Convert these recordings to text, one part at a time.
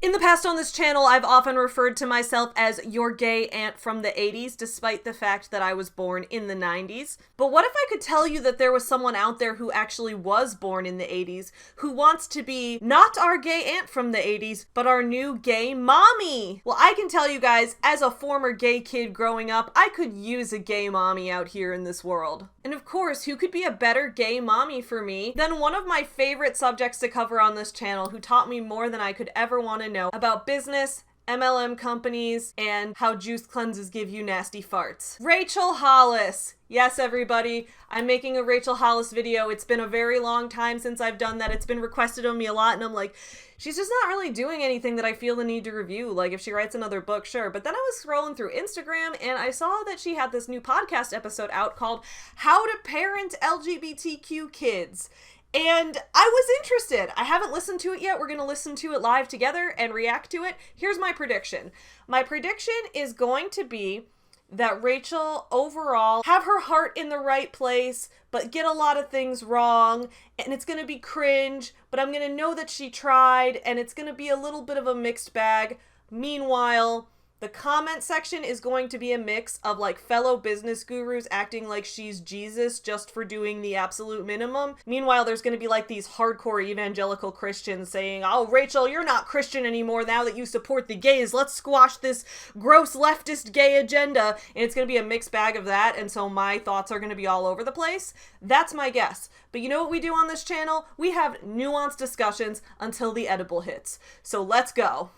In the past on this channel, I've often referred to myself as your gay aunt from the 80s, despite the fact that I was born in the 90s. But what if I could tell you that there was someone out there who actually was born in the 80s, who wants to be not our gay aunt from the 80s, but our new gay mommy? Well, I can tell you guys, as a former gay kid growing up, I could use a gay mommy out here in this world. And of course, who could be a better gay mommy for me than one of my favorite subjects to cover on this channel, who taught me more than I could ever want to know about business, MLM companies, and how juice cleanses give you nasty farts. Rachel Hollis. Yes, everybody, I'm making a Rachel Hollis video. It's been a very long time since I've done that. It's been requested of me a lot, and I'm like, she's just not really doing anything that I feel the need to review. Like, if she writes another book, sure. But then I was scrolling through Instagram, and I saw that she had this new podcast episode out called How to Parent LGBTQ Kids. And I was interested. I haven't listened to it yet. We're going to listen to it live together and react to it. Here's my prediction. My prediction is going to be that Rachel overall have her heart in the right place, but get a lot of things wrong, and it's going to be cringe, but I'm going to know that she tried, and it's going to be a little bit of a mixed bag. Meanwhile, the comment section is going to be a mix of like fellow business gurus acting like she's Jesus just for doing the absolute minimum. Meanwhile, there's going to be like these hardcore evangelical Christians saying, oh, Rachel, you're not Christian anymore now that you support the gays. Let's squash this gross leftist gay agenda. And it's going to be a mixed bag of that. And so my thoughts are going to be all over the place. That's my guess. But you know what we do on this channel? We have nuanced discussions until the edible hits. So let's go.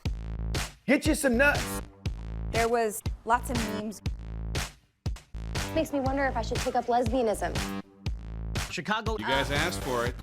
Hit you some nuts. There was lots of memes. Makes me wonder if I should take up lesbianism. Chicago. You guys asked for it.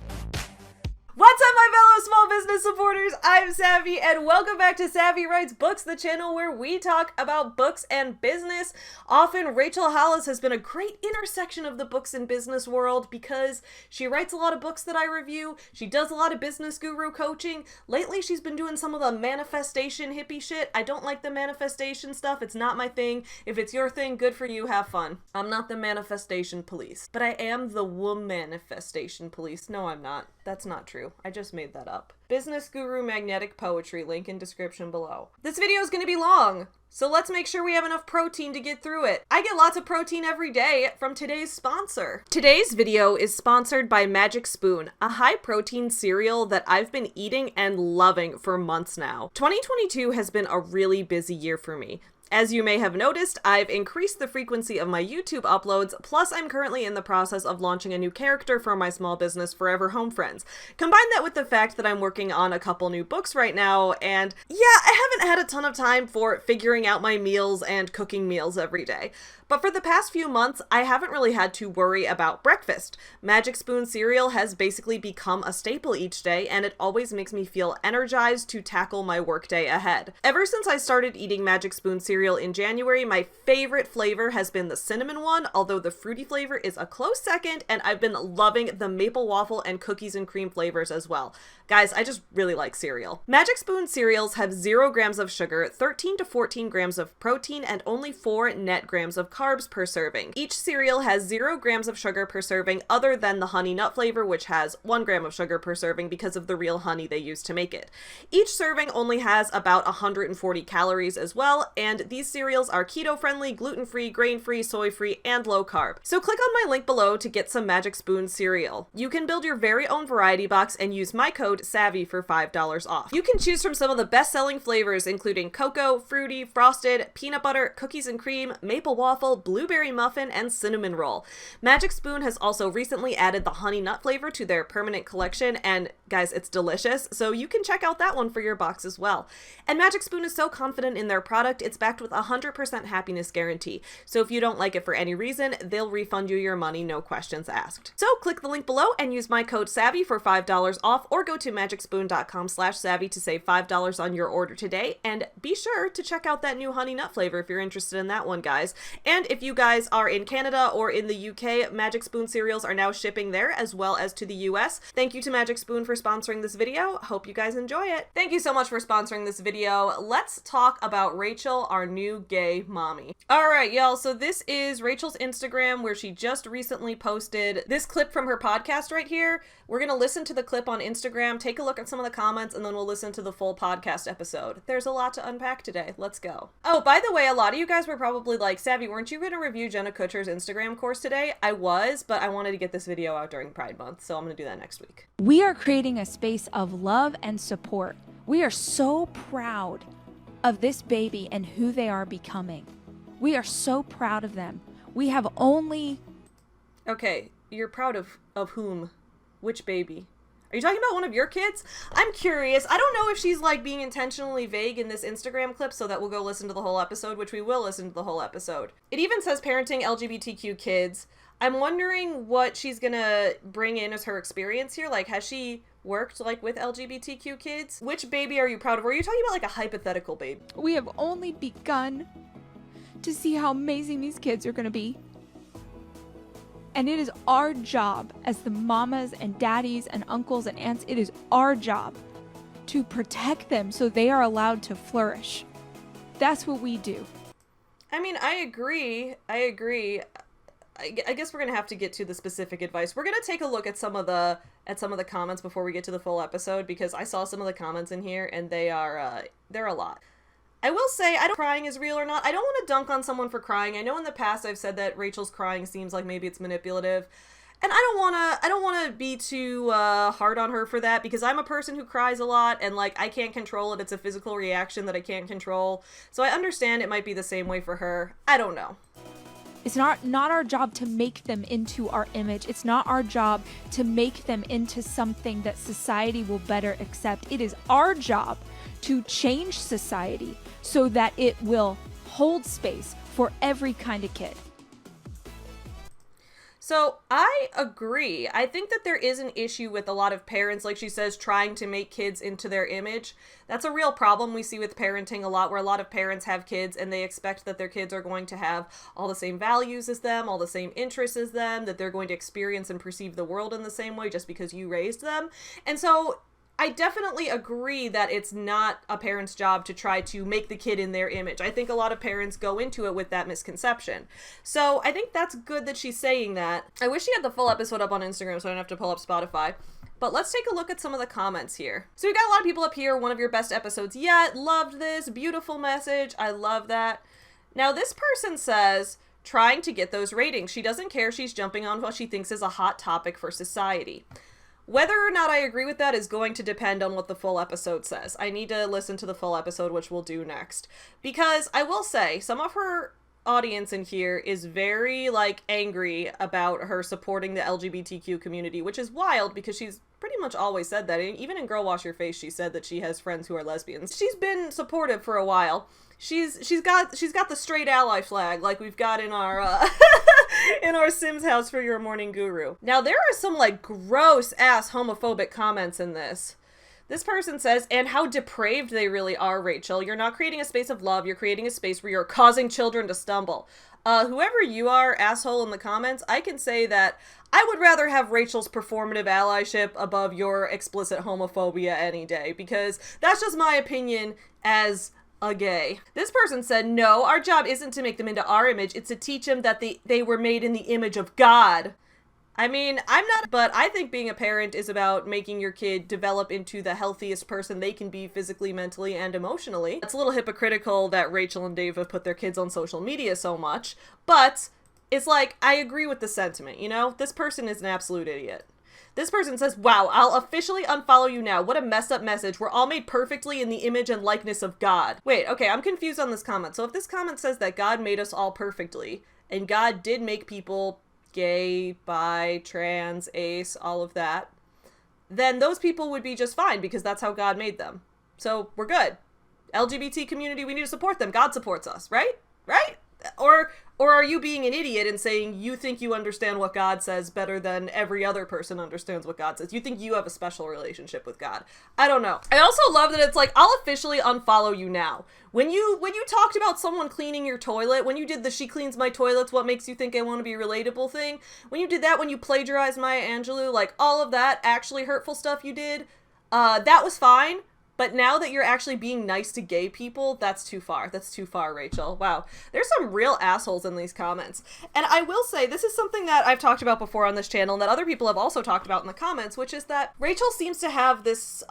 What's up, my fellow small business supporters? I'm Savvy, and welcome back to Savvy Writes Books, the channel where we talk about books and business. Often, Rachel Hollis has been a great intersection of the books and business world because she writes a lot of books that I review. She does a lot of business guru coaching. Lately, she's been doing some of the manifestation hippie shit. I don't like the manifestation stuff. It's not my thing. If it's your thing, good for you. Have fun. I'm not the manifestation police, but I am the woman-manifestation police. No, I'm not. That's not true. I just made that up. Business Guru Magnetic Poetry, link in description below. This video is going to be long, so let's make sure we have enough protein to get through it. I get lots of protein every day from today's sponsor. Today's video is sponsored by Magic Spoon, a high-protein cereal that I've been eating and loving for months now. 2022 has been a really busy year for me. As you may have noticed, I've increased the frequency of my YouTube uploads, plus I'm currently in the process of launching a new character for my small business, Forever Home Friends. Combine that with the fact that I'm working on a couple new books right now, and yeah, I haven't had a ton of time for figuring out my meals and cooking meals every day. But for the past few months, I haven't really had to worry about breakfast. Magic Spoon cereal has basically become a staple each day, and it always makes me feel energized to tackle my workday ahead. Ever since I started eating Magic Spoon cereal in January, my favorite flavor has been the cinnamon one, although the fruity flavor is a close second, and I've been loving the maple waffle and cookies and cream flavors as well. Guys, I just really like cereal. Magic Spoon cereals have 0 grams of sugar, 13 to 14 grams of protein, and only 4 net grams of carbs per serving. Each cereal has 0 grams of sugar per serving other than the honey nut flavor, which has 1 gram of sugar per serving because of the real honey they use to make it. Each serving only has about 140 calories as well, and these cereals are keto-friendly, gluten-free, grain-free, soy-free, and low-carb. So click on my link below to get some Magic Spoon cereal. You can build your very own variety box and use my code SAVVY for $5 off. You can choose from some of the best-selling flavors, including cocoa, fruity, frosted, peanut butter, cookies and cream, maple waffle, blueberry muffin, and cinnamon roll. Magic Spoon has also recently added the honey nut flavor to their permanent collection, and guys, it's delicious, so you can check out that one for your box as well. And Magic Spoon is so confident in their product, it's backed with a 100% happiness guarantee. So if you don't like it for any reason, they'll refund you your money, no questions asked. So click the link below and use my code SAVVY for $5 off, or go to magicspoon.com/savvy to save $5 on your order today. And be sure to check out that new honey nut flavor if you're interested in that one, guys. And if you guys are in Canada or in the UK, Magic Spoon cereals are now shipping there as well as to the US. Thank you to Magic Spoon for sponsoring this video. Hope you guys enjoy it. Thank you so much for sponsoring this video. Let's talk about Rachel, our our new gay mommy. All right, y'all, so this is Rachel's Instagram where she just recently posted this clip from her podcast right here. We're going to listen to the clip on Instagram, take a look at some of the comments, and then we'll listen to the full podcast episode. There's a lot to unpack today. Let's go. Oh, by the way, a lot of you guys were probably like, Savvy, weren't you going to review Jenna Kutcher's Instagram course today? I was, but I wanted to get this video out during Pride Month, so I'm going to do that next week. We are creating a space of love and support. We are so proud of this baby and who they are becoming. We are so proud of them. We have only... Okay, you're proud of whom? Which baby? Are you talking about one of your kids? I'm curious. I don't know if she's like being intentionally vague in this Instagram clip so that we'll go listen to the whole episode, which we will listen to the whole episode. It even says parenting LGBTQ kids. I'm wondering what she's gonna bring in as her experience here. Like, has she worked like with LGBTQ kids? Which baby are you proud of? Or are you talking about like a hypothetical baby? We have only begun to see how amazing these kids are going to be. And it is our job as the mamas and daddies and uncles and aunts, it is our job to protect them so they are allowed to flourish. That's what we do. I mean, I agree. I guess we're gonna have to get to the specific advice. We're gonna take a look at some of the comments before we get to the full episode, because I saw some of the comments in here and they're a lot. I will say, I don't know if crying is real or not. I don't want to dunk on someone for crying. I know in the past I've said that Rachel's crying seems like maybe it's manipulative. And I don't want to be too hard on her for that, because I'm a person who cries a lot and like I can't control it. It's a physical reaction that I can't control. So I understand it might be the same way for her. I don't know. It's not our job to make them into our image. It's not our job to make them into something that society will better accept. It is our job to change society so that it will hold space for every kind of kid. So I agree. I think that there is an issue with a lot of parents, like she says, trying to make kids into their image. That's a real problem we see with parenting a lot, where a lot of parents have kids and they expect that their kids are going to have all the same values as them, all the same interests as them, that they're going to experience and perceive the world in the same way just because you raised them. And so I definitely agree that it's not a parent's job to try to make the kid in their image. I think a lot of parents go into it with that misconception. So I think that's good that she's saying that. I wish she had the full episode up on Instagram so I don't have to pull up Spotify. But let's take a look at some of the comments here. So we got a lot of people up here. One of your best episodes yet. Loved this. Beautiful message. I love that. Now this person says, trying to get those ratings. She doesn't care. She's jumping on what she thinks is a hot topic for society. Whether or not I agree with that is going to depend on what the full episode says. I need to listen to the full episode, which we'll do next. Because I will say, some of her audience in here is very, like, angry about her supporting the LGBTQ community, which is wild because she's pretty much always said that. And even in Girl Wash Your Face, she said that she has friends who are lesbians. She's been supportive for a while. She's got the straight ally flag like we've got in our in our Sims house for your morning guru. Now there are some like gross ass homophobic comments in this. This person says, and how depraved they really are, Rachel. You're not creating a space of love, you're creating a space where you're causing children to stumble. Whoever you are, asshole in the comments, I can say that I would rather have Rachel's performative allyship above your explicit homophobia any day, because that's just my opinion as a gay. This person said, no, our job isn't to make them into our image, it's to teach them that they were made in the image of God. I mean, I'm not, but I think being a parent is about making your kid develop into the healthiest person they can be physically, mentally, and emotionally. It's a little hypocritical that Rachel and Dave have put their kids on social media so much, but it's like, I agree with the sentiment, you know? This person is an absolute idiot. This person says, wow, I'll officially unfollow you now. What a messed up message. We're all made perfectly in the image and likeness of God. Wait, okay, I'm confused on this comment. So if this comment says that God made us all perfectly, and God did make people gay, bi, trans, ace, all of that, then those people would be just fine because that's how God made them. So we're good. LGBT community, we need to support them. God supports us, right? Right? Or are you being an idiot and saying you think you understand what God says better than every other person understands what God says? You think you have a special relationship with God? I don't know. I also love that it's like, I'll officially unfollow you now. When you talked about someone cleaning your toilet, when you did the she cleans my toilets, what makes you think I want to be relatable thing, when you did that, when you plagiarized Maya Angelou, like all of that actually hurtful stuff you did, that was fine. But now that you're actually being nice to gay people, that's too far. That's too far, Rachel. Wow. There's some real assholes in these comments. And I will say, this is something that I've talked about before on this channel and that other people have also talked about in the comments, which is that Rachel seems to have this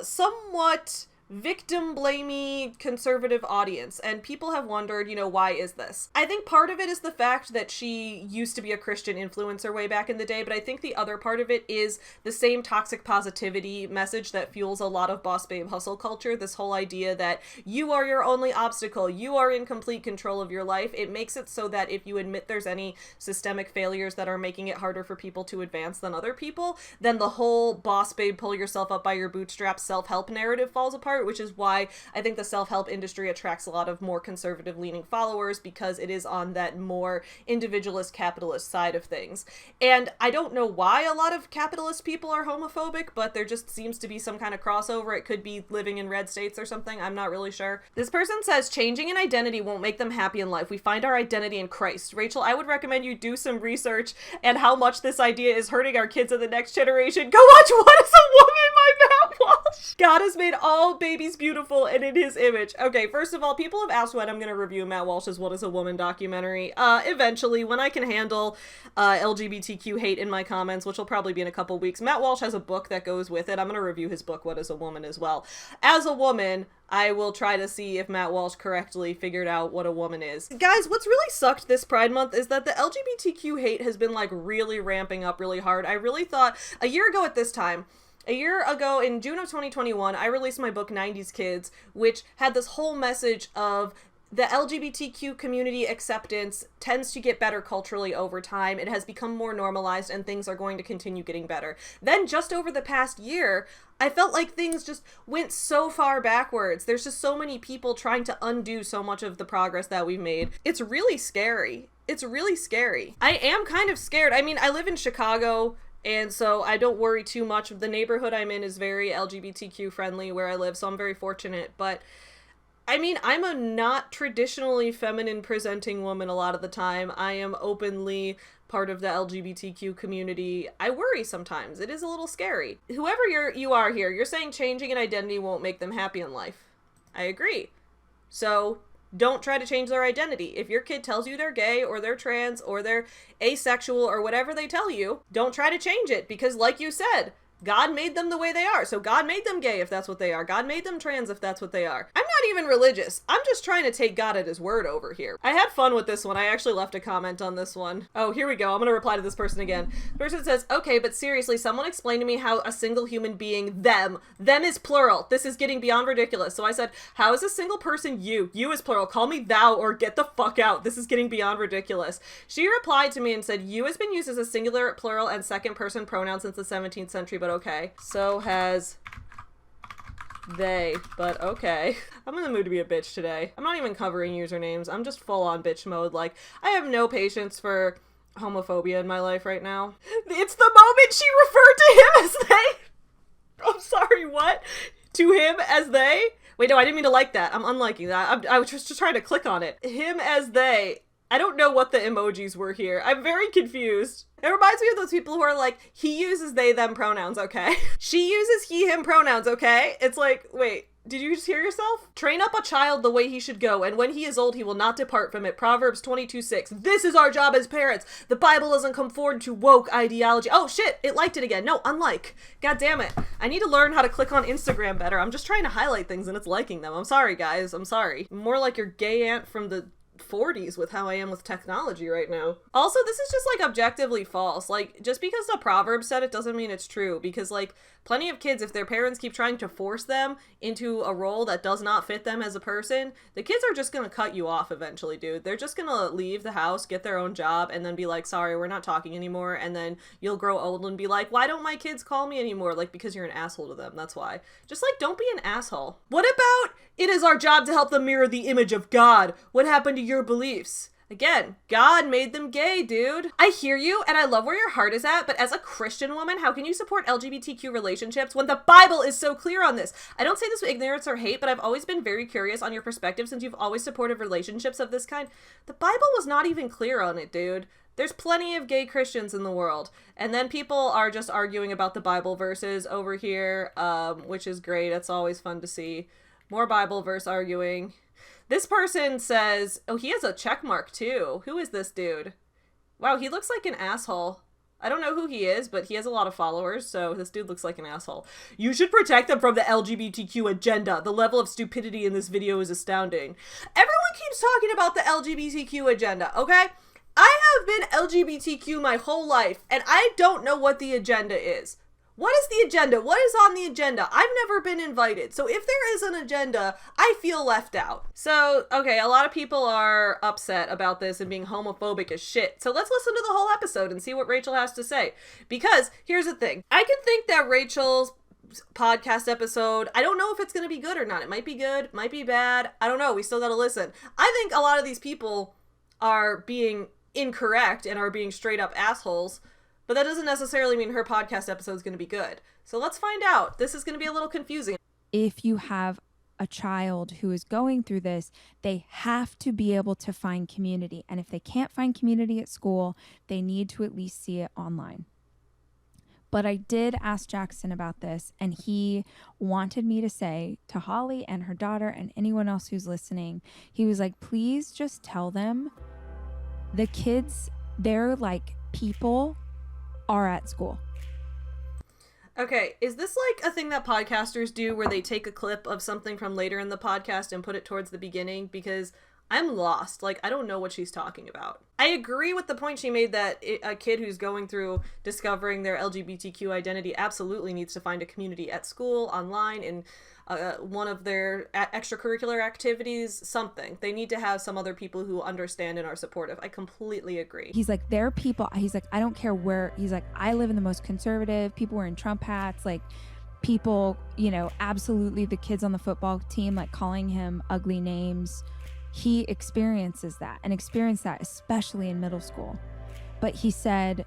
somewhat victim-blamey conservative audience, and people have wondered, you know, why is this? I think part of it is the fact that she used to be a Christian influencer way back in the day, but I think the other part of it is the same toxic positivity message that fuels a lot of boss babe hustle culture, this whole idea that you are your only obstacle, you are in complete control of your life. It makes it so that if you admit there's any systemic failures that are making it harder for people to advance than other people, then the whole boss babe pull yourself up by your bootstraps self-help narrative falls apart, which is why I think the self-help industry attracts a lot of more conservative leaning followers, because it is on that more individualist capitalist side of things. And I don't know why a lot of capitalist people are homophobic, but there just seems to be some kind of crossover. It could be living in red states or something. I'm not really sure. This person says, changing an identity won't make them happy in life. We find our identity in Christ. Rachel, I would recommend you do some research and how much this idea is hurting our kids in the next generation. Go watch What is a Woman by Matt Walsh. God has made all babies beautiful and in his image. Okay, first of all, people have asked when I'm going to review Matt Walsh's What is a Woman documentary. Eventually, when I can handle LGBTQ hate in my comments, which will probably be in a couple weeks. Matt Walsh has a book that goes with it. I'm going to review his book, What is a Woman, as well. As a woman, I will try to see if Matt Walsh correctly figured out what a woman is. Guys, what's really sucked this Pride Month is that the LGBTQ hate has been like really ramping up really hard. I really thought a year ago at this time, a year ago in June of 2021, I released my book 90s Kids, which had this whole message of the LGBTQ community acceptance tends to get better culturally over time. It has become more normalized and things are going to continue getting better. Then just over the past year, I felt like things just went so far backwards. There's just so many people trying to undo so much of the progress that we've made. It's really scary. It's really scary. I am kind of scared. I mean, I live in Chicago, and so I don't worry too much. The neighborhood I'm in is very LGBTQ friendly where I live, so I'm very fortunate. But I mean, I'm a not traditionally feminine presenting woman a lot of the time. I am openly part of the LGBTQ community. I worry sometimes. It is a little scary. Whoever you are here, you're saying changing an identity won't make them happy in life. I agree. So don't try to change their identity. If your kid tells you they're gay or they're trans or they're asexual or whatever they tell you, don't try to change it, because like you said, God made them the way they are. So God made them gay if that's what they are. God made them trans if that's what they are. I'm not even religious. I'm just trying to take God at his word over here. I had fun with this one. I actually left a comment on this one. Oh, here we go. I'm going to reply to this person again. The person says, okay, but seriously, someone explain to me how a single human being, them is plural. This is getting beyond ridiculous. So I said, how is a single person you? You is plural. Call me thou or get the fuck out. This is getting beyond ridiculous. She replied to me and said, you has been used as a singular, plural, and second person pronoun since the 17th century, but okay. So has they, but okay. I'm in the mood to be a bitch today. I'm not even covering usernames. I'm just full on bitch mode. Like, I have no patience for homophobia in my life right now. It's the moment she referred to him as they. I'm sorry, what? To him as they? Wait, no, I didn't mean to like that. I'm unliking that. I was just trying to click on it. Him as they. I don't know what the emojis were here. I'm very confused. It reminds me of those people who are like, he uses they, them pronouns, okay? She uses he, him pronouns, okay? It's like, wait, did you just hear yourself? Train up a child the way he should go, and when he is old, he will not depart from it. Proverbs 22:6. This is our job as parents. The Bible doesn't conform to woke ideology. Oh shit, it liked it again. No, unlike. God damn it. I need to learn how to click on Instagram better. I'm just trying to highlight things and it's liking them. I'm sorry, guys. I'm sorry. More like your gay aunt from the 40s with how I am with technology right now. Also, this is just like objectively false. Like, just because the proverb said it doesn't mean it's true, because like plenty of kids, if their parents keep trying to force them into a role that does not fit them as a person, the kids are just gonna cut you off eventually, dude. They're just gonna leave the house, get their own job, and then be like, sorry, we're not talking anymore. And then you'll grow old and be like, why don't my kids call me anymore? Like, because you're an asshole to them. That's why. Just like, don't be an asshole. What about, it is our job to help them mirror the image of God? What happened to your beliefs? Again, God made them gay, dude. I hear you, and I love where your heart is at, but as a Christian woman, how can you support LGBTQ relationships when the Bible is so clear on this? I don't say this with ignorance or hate, but I've always been very curious on your perspective since you've always supported relationships of this kind. The Bible was not even clear on it, dude. There's plenty of gay Christians in the world. And then people are just arguing about the Bible verses over here, which is great. It's always fun to see. More Bible verse arguing. This person says, oh, he has a check mark too. Who is this dude? Wow, he looks like an asshole. I don't know who he is, but he has a lot of followers, so this dude looks like an asshole. You should protect them from the LGBTQ agenda. The level of stupidity in this video is astounding. Everyone keeps talking about the LGBTQ agenda, okay? I have been LGBTQ my whole life, and I don't know what the agenda is. What is the agenda? What is on the agenda? I've never been invited. So if there is an agenda, I feel left out. So, okay, a lot of people are upset about this and being homophobic as shit. So let's listen to the whole episode and see what Rachel has to say. Because here's the thing. I can think that Rachel's podcast episode, I don't know if it's going to be good or not. It might be good, might be bad. I don't know. We still got to listen. I think a lot of these people are being incorrect and are being straight up assholes. But that doesn't necessarily mean her podcast episode is going to be good. So let's find out. This is going to be a little confusing. If you have a child who is going through this, they have to be able to find community. And if they can't find community at school, they need to at least see it online. But I did ask Jackson about this, and he wanted me to say to Holly and her daughter and anyone else who's listening, he was like, please just tell them the kids, they're like people are at school. Okay, is this like a thing that podcasters do where they take a clip of something from later in the podcast and put it towards the beginning? Because I'm lost. Like, I don't know what she's talking about. I agree with the point she made that a kid who's going through discovering their LGBTQ identity absolutely needs to find a community at school, online, in one of their extracurricular activities, something. They need to have some other people who understand and are supportive. I completely agree. He's like, there are people, he's like, I don't care where, he's like, I live in the most conservative, people wearing Trump hats, like people, you know, absolutely the kids on the football team, like calling him ugly names. He experiences that and experienced that, especially in middle school. But he said,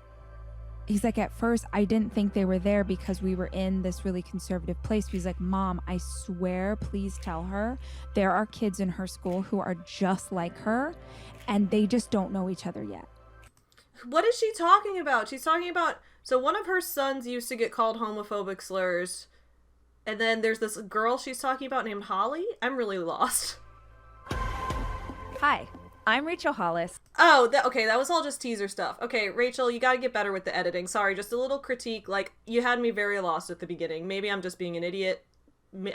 he's like, at first, I didn't think they were there because we were in this really conservative place. He's like, Mom, I swear, please tell her there are kids in her school who are just like her and they just don't know each other yet. What is she talking about? She's talking about, so one of her sons used to get called homophobic slurs. And then there's this girl she's talking about named Holly. I'm really lost. Hi, I'm Rachel Hollis. Oh, okay, that was all just teaser stuff. Okay, Rachel, you gotta get better with the editing. Sorry, just a little critique. Like, you had me very lost at the beginning. Maybe I'm just being an idiot.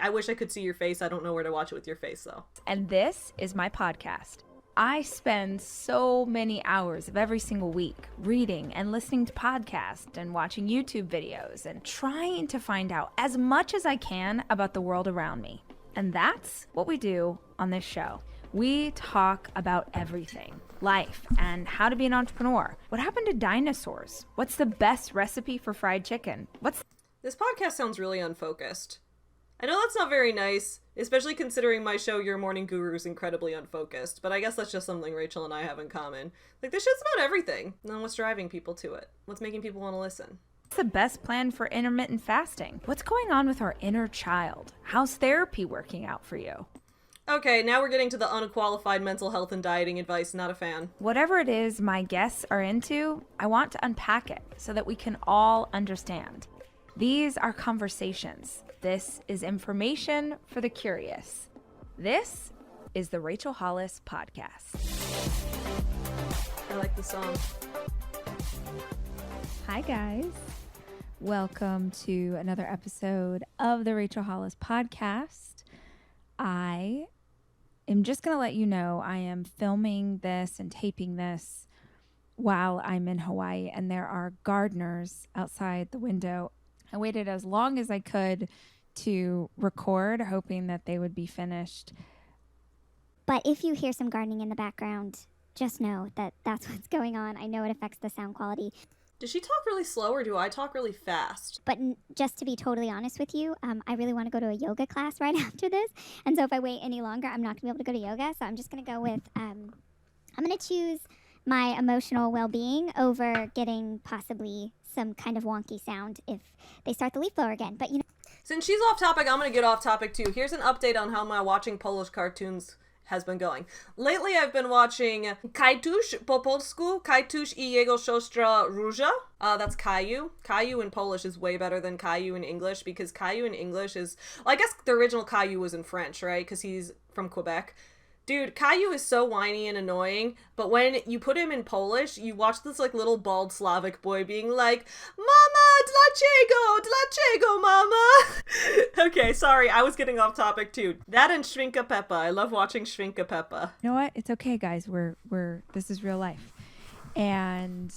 I wish I could see your face. I don't know where to watch it with your face, though. And this is my podcast. I spend so many hours of every single week reading and listening to podcasts and watching YouTube videos and trying to find out as much as I can about the world around me. And that's what we do on this show. We talk about everything, life and how to be an entrepreneur. What happened to dinosaurs? What's the best recipe for fried chicken? This podcast sounds really unfocused. I know that's not very nice, especially considering my show, Your Morning Guru, is incredibly unfocused, but I guess that's just something Rachel and I have in common. Like, this shit's about everything, and then what's driving people to it? What's making people want to listen? What's the best plan for intermittent fasting? What's going on with our inner child? How's therapy working out for you? Okay, now we're getting to the unqualified mental health and dieting advice. Not a fan. Whatever it is my guests are into, I want to unpack it so that we can all understand. These are conversations. This is information for the curious. This is the Rachel Hollis Podcast. I like the song. Hi, guys. Welcome to another episode of the Rachel Hollis Podcast. I am just going to let you know I am filming this and taping this while I'm in Hawaii, and there are gardeners outside the window. I waited as long as I could to record, hoping that they would be finished. But if you hear some gardening in the background, just know that that's what's going on. I know it affects the sound quality. Does she talk really slow or do I talk really fast? But just to be totally honest with you, I really want to go to a yoga class right after this. And so if I wait any longer, I'm not going to be able to go to yoga. So I'm just going to go with, I'm going to choose my emotional well-being over getting possibly some kind of wonky sound if they start the leaf blower again. But, you know. Since she's off topic, I'm going to get off topic too. Here's an update on how my watching Polish cartoons has been going. Lately, I've been watching Kajtuś po polsku, Kajtuś I jego siostra Róża. That's Caillou. Caillou in Polish is way better than Caillou in English, because Caillou in English is, well, I guess the original Caillou was in French, right? Because he's from Quebec. Dude, Caillou is so whiny and annoying, but when you put him in Polish, you watch this, like, little bald Slavic boy being like, Mama, dlaczego, mama? Okay, sorry, I was getting off topic, too. That and Świnka Peppa. I love watching Świnka Peppa. You know what? It's okay, guys. This is real life. And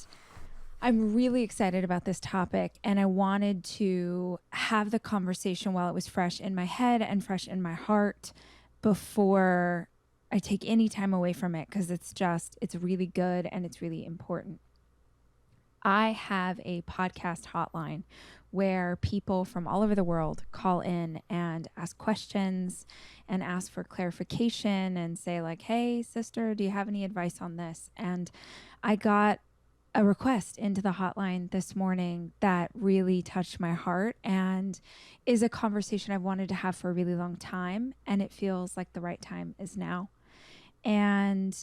I'm really excited about this topic, and I wanted to have the conversation while it was fresh in my head and fresh in my heart before I take any time away from it, because it's really good and it's really important. I have a podcast hotline where people from all over the world call in and ask questions and ask for clarification and say like, hey, sister, do you have any advice on this? And I got a request into the hotline this morning that really touched my heart and is a conversation I've wanted to have for a really long time, and it feels like the right time is now. And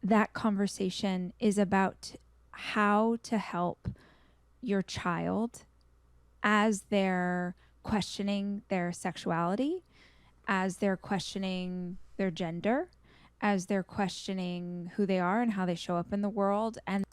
that conversation is about how to help your child as they're questioning their sexuality, as they're questioning their gender, as they're questioning who they are and how they show up in the world. And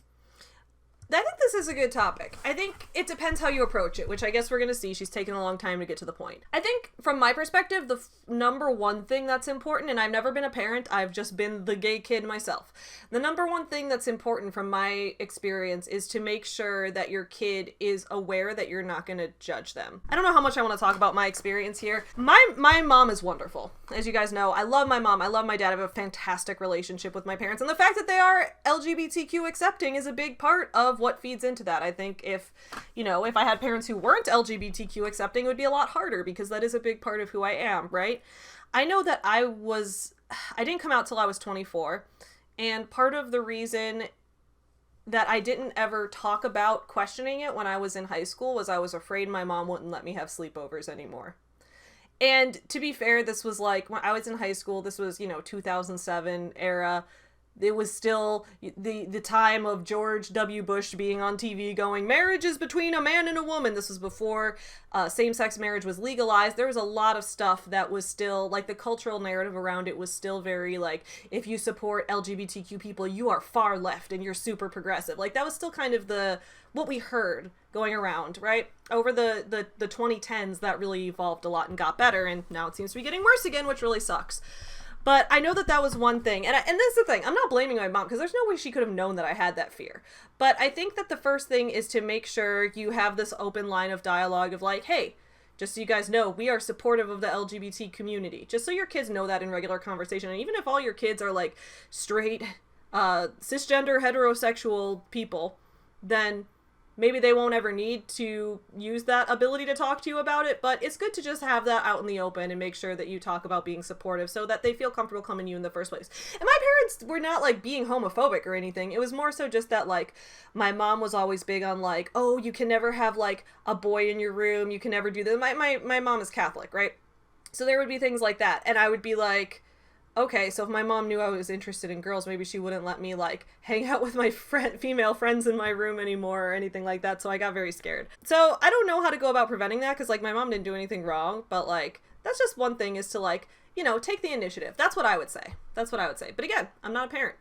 I think this is a good topic. I think it depends how you approach it, which I guess we're going to see. She's taken a long time to get to the point. I think from my perspective, the number one thing that's important, and I've never been a parent, I've just been the gay kid myself. The number one thing that's important from my experience is to make sure that your kid is aware that you're not going to judge them. I don't know how much I want to talk about my experience here. My mom is wonderful. As you guys know, I love my mom. I love my dad. I have a fantastic relationship with my parents. And the fact that they are LGBTQ accepting is a big part of what feeds into that. I think if I had parents who weren't LGBTQ accepting, it would be a lot harder, because that is a big part of who I am, right? I know that I didn't come out till I was 24, and part of the reason that I didn't ever talk about questioning it when I was in high school was I was afraid my mom wouldn't let me have sleepovers anymore. And to be fair, this was like when I was in high school, this was, 2007 era. It was still the time of George W. Bush being on TV going, marriage is between a man and a woman. This was before same-sex marriage was legalized. There was a lot of stuff that was still, like, the cultural narrative around it was still very, like, if you support LGBTQ people, you are far left and you're super progressive. Like, that was still kind of what we heard going around, right? Over the 2010s, that really evolved a lot and got better, and now it seems to be getting worse again, which really sucks. But I know that was one thing. And this is the thing. I'm not blaming my mom, because there's no way she could have known that I had that fear. But I think that the first thing is to make sure you have this open line of dialogue of like, hey, just so you guys know, we are supportive of the LGBT community. Just so your kids know that in regular conversation. And even if all your kids are like straight, cisgender, heterosexual people, then maybe they won't ever need to use that ability to talk to you about it, but it's good to just have that out in the open and make sure that you talk about being supportive so that they feel comfortable coming to you in the first place. And my parents were not, like, being homophobic or anything. It was more so just that, like, my mom was always big on, like, oh, you can never have, like, a boy in your room. You can never do that. My mom is Catholic, right? So there would be things like that. And I would be like, okay, so if my mom knew I was interested in girls, maybe she wouldn't let me, like, hang out with my female friends in my room anymore or anything like that, so I got very scared. So I don't know how to go about preventing that, because, like, my mom didn't do anything wrong, but, like, that's just one thing, is to, like, take the initiative. That's what I would say. But again, I'm not a parent.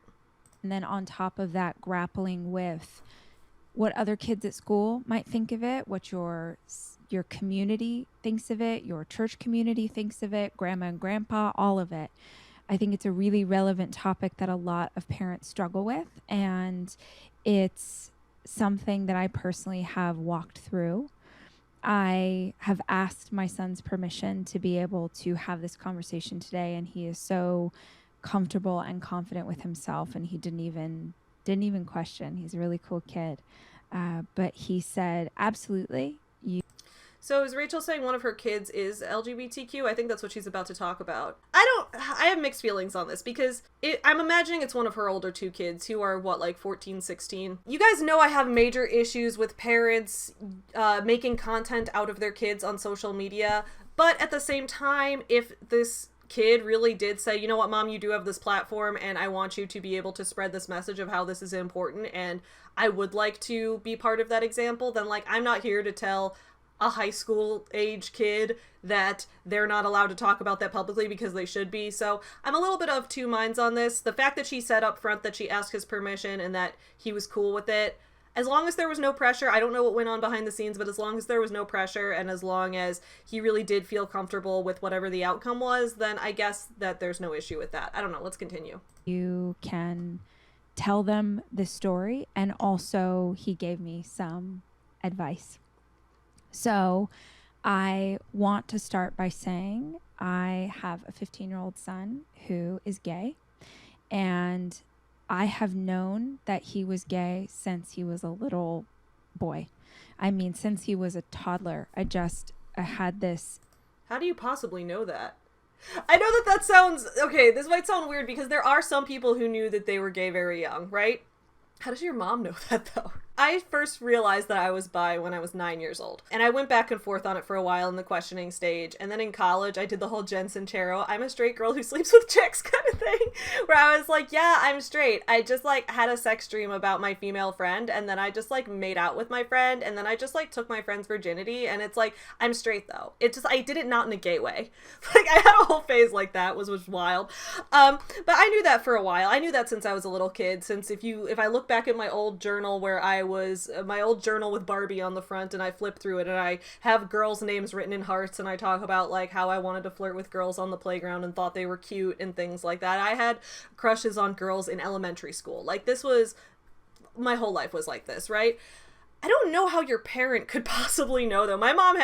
And then on top of that, grappling with what other kids at school might think of it, what your community thinks of it, your church community thinks of it, grandma and grandpa, all of it. I think it's a really relevant topic that a lot of parents struggle with, and it's something that I personally have walked through. I have asked my son's permission to be able to have this conversation today, and he is so comfortable and confident with himself, and he didn't even question. He's a really cool kid, but he said, absolutely. So is Rachel saying one of her kids is LGBTQ? I think that's what she's about to talk about. I have mixed feelings on this, because I'm imagining it's one of her older two kids who are, like 14, 16. You guys know I have major issues with parents making content out of their kids on social media, but at the same time, if this kid really did say, you know what, Mom, you do have this platform and I want you to be able to spread this message of how this is important and I would like to be part of that example, then like I'm not here to tell a high school age kid that they're not allowed to talk about that publicly because they should be. So I'm a little bit of two minds on this. The fact that she said up front that she asked his permission and that he was cool with it, as long as there was no pressure, I don't know what went on behind the scenes, but as long as there was no pressure and as long as he really did feel comfortable with whatever the outcome was, then I guess that there's no issue with that. I don't know. Let's continue. You can tell them the story, and also he gave me some advice. So I want to start by saying I have a 15-year-old son who is gay, and I have known that he was gay since he was a little boy. I mean, since he was a toddler. I had this. How do you possibly know that? I know that sounds, okay, this might sound weird because there are some people who knew that they were gay very young, right? How does your mom know that, though? I first realized that I was bi when I was 9 years old. And I went back and forth on it for a while in the questioning stage. And then in college, I did the whole Jen Sincero, I'm a straight girl who sleeps with chicks kind of thing. Where I was like, yeah, I'm straight. I just like had a sex dream about my female friend. And then I just like made out with my friend. And then I just like took my friend's virginity. And it's like, I'm straight though. I did it not in a gay way. Like I had a whole phase like that, was wild. But I knew that for a while. I knew that since I was a little kid. Since if I look back at my old journal where my old journal with Barbie on the front and I flip through it and I have girls' names written in hearts and I talk about like how I wanted to flirt with girls on the playground and thought they were cute and things like that. I had crushes on girls in elementary school. Like my whole life was like this, right? I don't know how your parent could possibly know though. My mom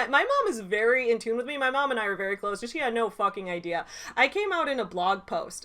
is very in tune with me. My mom and I are very close. She had no fucking idea. I came out in a blog post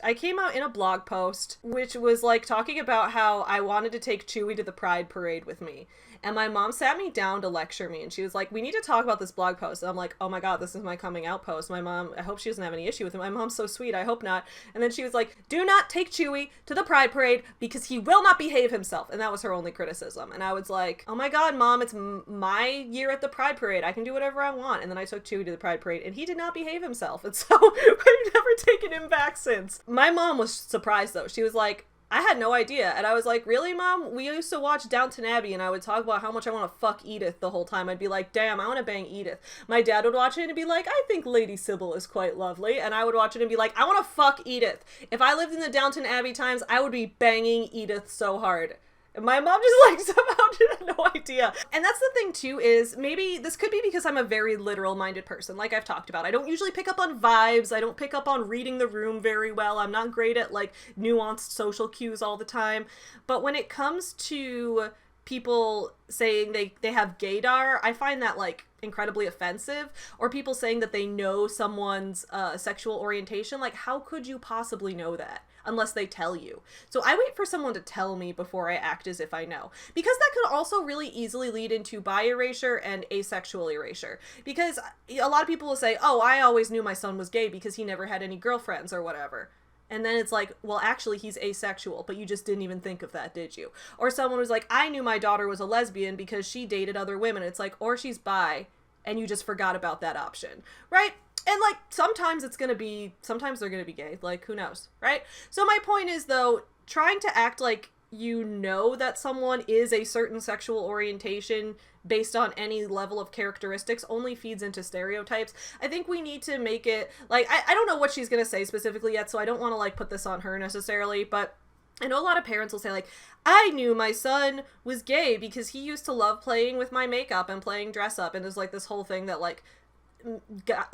which was like talking about how I wanted to take Chewy to the Pride Parade with me. And my mom sat me down to lecture me and she was like, we need to talk about this blog post. And I'm like, oh my God, this is my coming out post. My mom, I hope she doesn't have any issue with it. My mom's so sweet. I hope not. And then she was like, do not take Chewy to the Pride Parade because he will not behave himself. And that was her only criticism. And I was like, oh my God, Mom, it's my year at the Pride Parade. I can do whatever I want. And then I took Chewy to the Pride Parade and he did not behave himself. And so I've never taken him back since. My mom was surprised though. She was like, I had no idea. And I was like, really, Mom? We used to watch Downton Abbey and I would talk about how much I want to fuck Edith the whole time. I'd be like, damn, I want to bang Edith. My dad would watch it and be like, I think Lady Sybil is quite lovely. And I would watch it and be like, I want to fuck Edith. If I lived in the Downton Abbey times, I would be banging Edith so hard. My mom just like somehow had no idea. And that's the thing too, is maybe this could be because I'm a very literal minded person, like I've talked about. I don't usually pick up on vibes. I don't pick up on reading the room very well. I'm not great at like nuanced social cues all the time. But when it comes to people saying they have gaydar, I find that like incredibly offensive. Or people saying that they know someone's sexual orientation. Like, how could you possibly know that unless they tell you? So I wait for someone to tell me before I act as if I know, because that could also really easily lead into bi erasure and asexual erasure, because a lot of people will say, oh, I always knew my son was gay because he never had any girlfriends or whatever. And then it's like, well, actually, he's asexual, but you just didn't even think of that, did you? Or someone was like, I knew my daughter was a lesbian because she dated other women. It's like, or she's bi, and you just forgot about that option, right? And like, sometimes they're gonna be gay, like, who knows, right? So my point is, though, trying to act like you know that someone is a certain sexual orientation based on any level of characteristics only feeds into stereotypes. I think we need to make it, like, I don't know what she's gonna say specifically yet, so I don't want to, like, put this on her necessarily, but I know a lot of parents will say, like, I knew my son was gay because he used to love playing with my makeup and playing dress up, and there's, like, this whole thing that, like,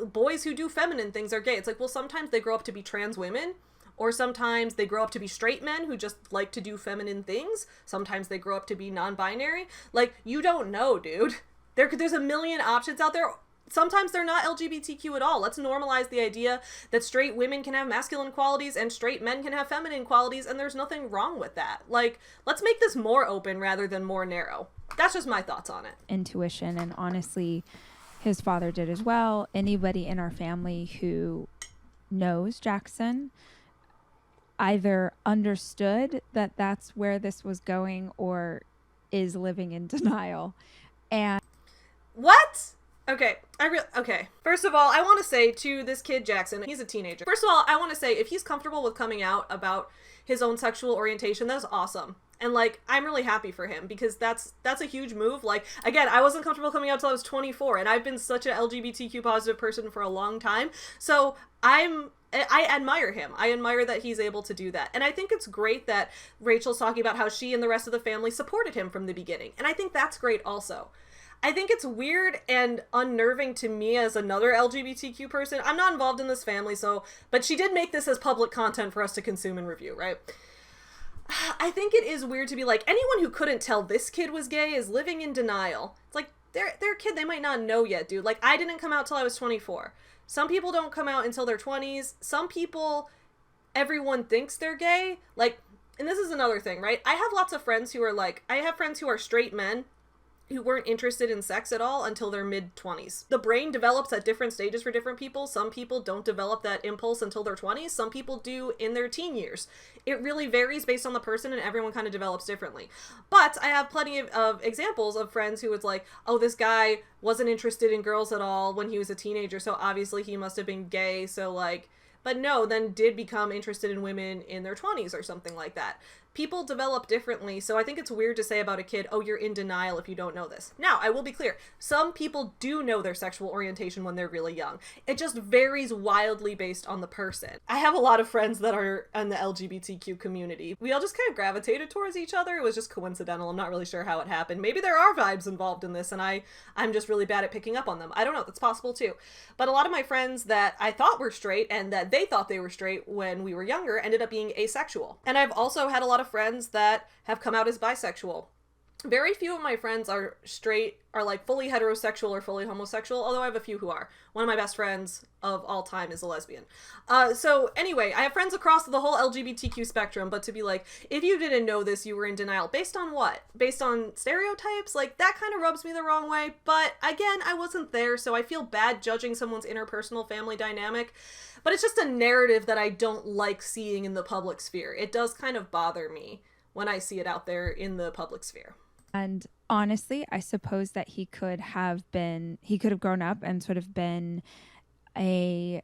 boys who do feminine things are gay. It's like, well, sometimes they grow up to be trans women, or sometimes they grow up to be straight men who just like to do feminine things. Sometimes they grow up to be non-binary. Like, you don't know, dude. There's a million options out there. Sometimes they're not LGBTQ at all. Let's normalize the idea that straight women can have masculine qualities and straight men can have feminine qualities, and there's nothing wrong with that. Like, let's make this more open rather than more narrow. That's just my thoughts on it. Intuition, and honestly, his father did as well. Anybody in our family who knows Jackson either understood that that's where this was going or is living in denial. And what? Okay. First of all, I want to say to this kid, Jackson, he's a teenager. First of all, I want to say if he's comfortable with coming out about his own sexual orientation, that's awesome. And, like, I'm really happy for him because that's a huge move. Like, again, I wasn't comfortable coming out till I was 24, and I've been such an LGBTQ positive person for a long time. So I admire him. I admire that he's able to do that. And I think it's great that Rachel's talking about how she and the rest of the family supported him from the beginning. And I think that's great also. I think it's weird and unnerving to me as another LGBTQ person. I'm not involved in this family, but she did make this as public content for us to consume and review, right? I think it is weird to be like, anyone who couldn't tell this kid was gay is living in denial. It's like, they're a kid, they might not know yet, dude. Like, I didn't come out till I was 24. Some people don't come out until their 20s. Some people, everyone thinks they're gay. Like, and this is another thing, right? I have lots of friends who are like, I have friends who are straight men who weren't interested in sex at all until their mid-20s. The brain develops at different stages for different people. Some people don't develop that impulse until their 20s. Some people do in their teen years. It really varies based on the person, and everyone kind of develops differently. But I have plenty of examples of friends who was like, oh, this guy wasn't interested in girls at all when he was a teenager, so obviously he must have been gay, so like... But no, then did become interested in women in their 20s or something like that. People develop differently, so I think it's weird to say about a kid, oh, you're in denial if you don't know this. Now, I will be clear. Some people do know their sexual orientation when they're really young. It just varies wildly based on the person. I have a lot of friends that are in the LGBTQ community. We all just kind of gravitated towards each other. It was just coincidental. I'm not really sure how it happened. Maybe there are vibes involved in this, and I'm just really bad at picking up on them. I don't know. That's possible, too. But a lot of my friends that I thought were straight and that they thought they were straight when we were younger ended up being asexual. And I've also had a lot of friends that have come out as bisexual. Very few of my friends are like fully heterosexual or fully homosexual, although I have a few who are. One of my best friends of all time is a lesbian. So anyway, I have friends across the whole LGBTQ spectrum, but to be like, if you didn't know this, you were in denial. Based on what? Based on stereotypes? Like, that kind of rubs me the wrong way, but again, I wasn't there, so I feel bad judging someone's interpersonal family dynamic. But it's just a narrative that I don't like seeing in the public sphere. It does kind of bother me when I see it out there in the public sphere. And honestly, I suppose that he could have grown up and sort of been a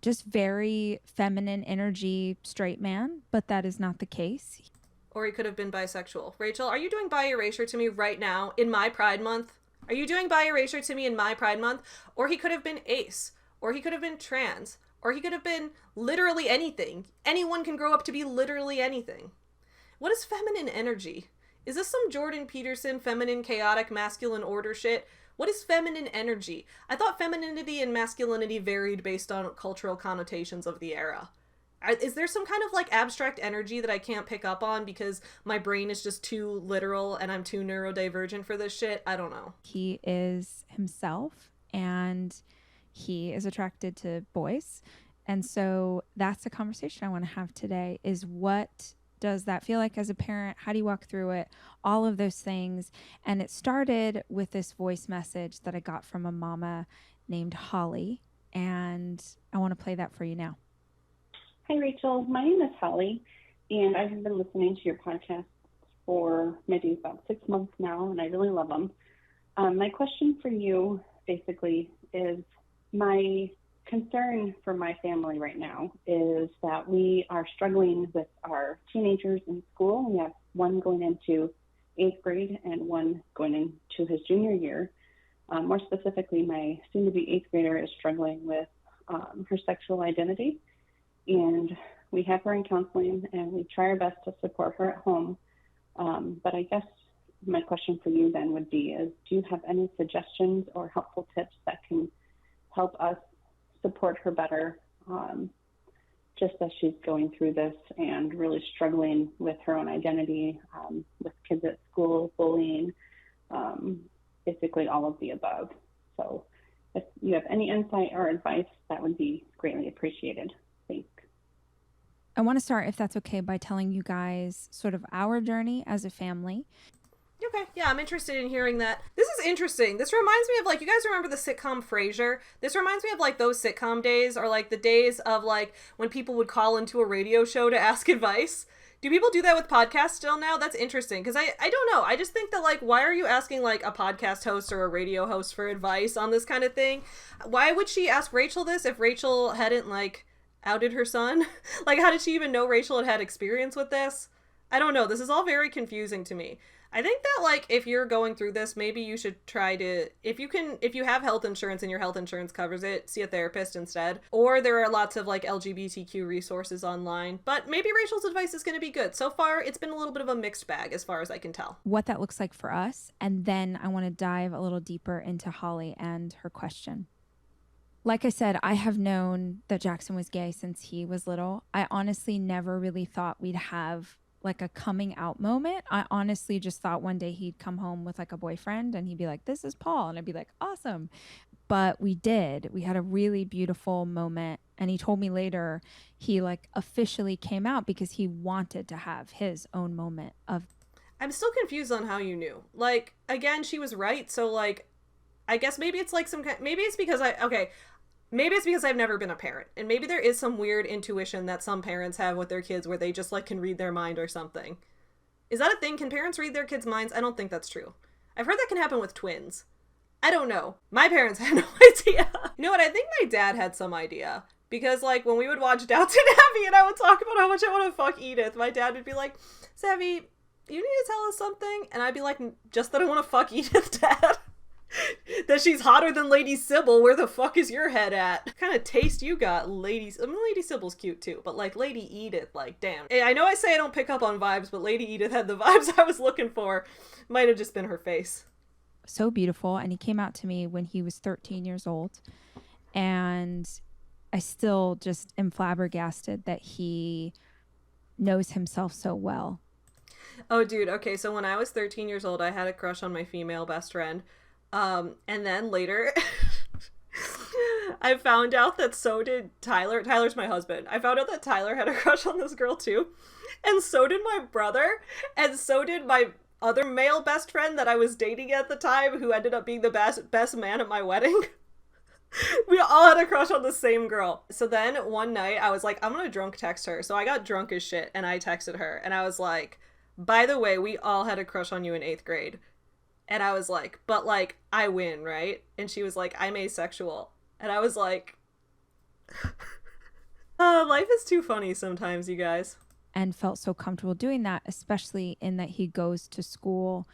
just very feminine energy straight man, but that is not the case. Or he could have been bisexual. Rachel, are you doing bi erasure to me right now in my Pride Month? Are you doing bi erasure to me in my Pride Month? Or he could have been ace, or he could have been trans, or he could have been literally anything. Anyone can grow up to be literally anything. What is feminine energy? Is this some Jordan Peterson feminine chaotic masculine order shit? What is feminine energy? I thought femininity and masculinity varied based on cultural connotations of the era. Is there some kind of like abstract energy that I can't pick up on because my brain is just too literal and I'm too neurodivergent for this shit? I don't know. He is himself and he is attracted to boys. And so that's the conversation I want to have today is what does that feel like as a parent? How do you walk through it? All of those things. And it started with this voice message that I got from a mama named Holly. And I want to play that for you now. Hi, Rachel. My name is Holly, and I've been listening to your podcast for maybe about 6 months now, and I really love them. My question for you basically is my concern for my family right now is that we are struggling with our teenagers in school. We have one going into 8th grade and one going into his junior year. More specifically, my soon-to-be 8th grader is struggling with her sexual identity, and we have her in counseling, and we try our best to support her at home. But I guess my question for you then would be is, do you have any suggestions or helpful tips that can help us support her better just as she's going through this and really struggling with her own identity, with kids at school, bullying, basically all of the above. So if you have any insight or advice, that would be greatly appreciated. Thanks. I want to start, if that's okay, by telling you guys sort of our journey as a family. Okay, yeah, I'm interested in hearing that. This is interesting. This reminds me of, like, you guys remember the sitcom Frasier? This reminds me of, like, those sitcom days, or, like, the days of, like, when people would call into a radio show to ask advice. Do people do that with podcasts still now? That's interesting, because I don't know. I just think that, like, why are you asking, like, a podcast host or a radio host for advice on this kind of thing? Why would she ask Rachel this if Rachel hadn't, like, outed her son? Like, how did she even know Rachel had had experience with this? I don't know. This is all very confusing to me. I think that, like, if you're going through this, maybe you should try to, if you have health insurance and your health insurance covers it, see a therapist instead. Or there are lots of, like, LGBTQ resources online. But maybe Rachel's advice is going to be good. So far, it's been a little bit of a mixed bag as far as I can tell. What that looks like for us. And then I want to dive a little deeper into Holly and her question. Like I said, I have known that Jackson was gay since he was little. I honestly never really thought we'd have like a coming out moment. I honestly just thought one day he'd come home with like a boyfriend and he'd be like, this is Paul. And I'd be like, awesome. But we did. We had a really beautiful moment. And he told me later he like officially came out because he wanted to have his own moment of. I'm still confused on how you knew. Like, again, she was right. So like, I guess maybe it's like maybe it's because maybe it's because I've never been a parent, and maybe there is some weird intuition that some parents have with their kids where they just like can read their mind or something. Is that a thing? Can parents read their kids' minds? I don't think that's true. I've heard that can happen with twins. I don't know. My parents had no idea. You know what? I think my dad had some idea, because like when we would watch Downton Abbey and I would talk about how much I want to fuck Edith, my dad would be like, Savvy, you need to tell us something. And I'd be like, just that I want to fuck Edith, Dad. That she's hotter than Lady Sybil. Where the fuck is your head at? What kind of taste you got, ladies? I mean, Lady Sybil's cute too, but like Lady Edith, like damn. I know I say I don't pick up on vibes, but Lady Edith had the vibes I was looking for. Might have just been her face. So beautiful. And he came out to me when he was 13 years old. And I still just am flabbergasted that he knows himself so well. Oh, dude. Okay, so when I was 13 years old, I had a crush on my female best friend. And then later, I found out that so did Tyler. Tyler's my husband. I found out that Tyler had a crush on this girl too. And so did my brother. And so did my other male best friend that I was dating at the time, who ended up being the best man at my wedding. We all had a crush on the same girl. So then one night I was like, I'm gonna drunk text her. So I got drunk as shit and I texted her. And I was like, by the way, we all had a crush on you in 8th grade. And I was like, but like, I win, right? And she was like, I'm asexual. And I was like, life is too funny sometimes, you guys. And felt so comfortable doing that, especially in that he goes to school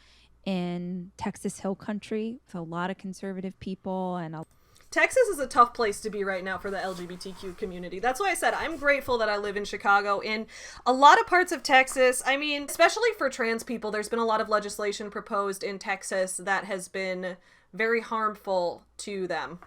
in Texas Hill Country with a lot of conservative people. And Texas is a tough place to be right now for the LGBTQ community. That's why I said I'm grateful that I live in Chicago. In a lot of parts of Texas, I mean, especially for trans people, there's been a lot of legislation proposed in Texas that has been very harmful to them.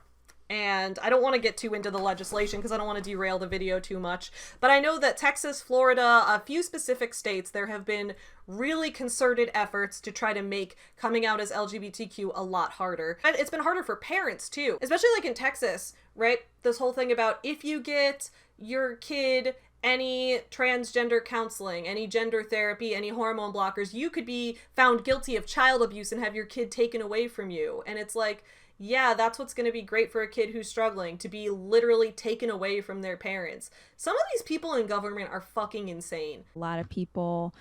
And I don't want to get too into the legislation because I don't want to derail the video too much. But I know that Texas, Florida, a few specific states, there have been really concerted efforts to try to make coming out as LGBTQ a lot harder. And it's been harder for parents too, especially like in Texas, right? This whole thing about if you get your kid any transgender counseling, any gender therapy, any hormone blockers, you could be found guilty of child abuse and have your kid taken away from you. And it's like, yeah, that's what's going to be great for a kid who's struggling, to be literally taken away from their parents. Some of these people in government are fucking insane. a lot of people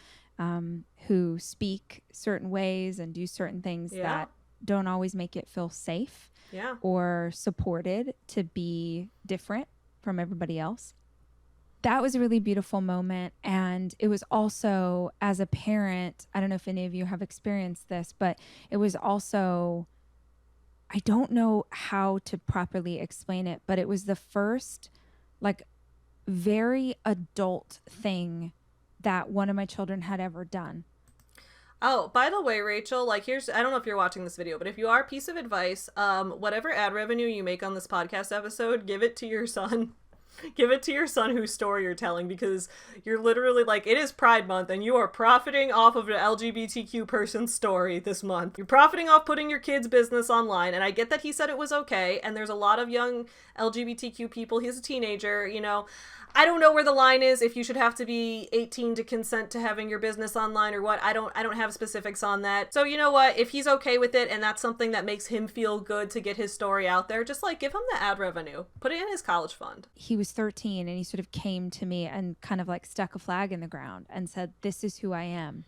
who speak certain ways and do certain things that don't always make it feel safe or supported to be different from everybody else. That was a really beautiful moment. And it was also, as a parent, I don't know if any of you have experienced this, but it was also, I don't know how to properly explain it, but it was the first like very adult thing that one of my children had ever done. Oh, by the way, Rachel, like I don't know if you're watching this video, but if you are, piece of advice, whatever ad revenue you make on this podcast episode, give it to your son. Give it to your son whose story you're telling, because you're literally like, it is Pride Month and you are profiting off of an LGBTQ person's story this month. You're profiting off putting your kid's business online. And I get that he said it was okay. And there's a lot of young LGBTQ people. He's a teenager, you know. I don't know where the line is, if you should have to be 18 to consent to having your business online or what. I don't have specifics on that. So you know what? If he's okay with it and that's something that makes him feel good to get his story out there, just like give him the ad revenue. Put it in his college fund. He was 13 and he sort of came to me and kind of like stuck a flag in the ground and said, "This is who I am."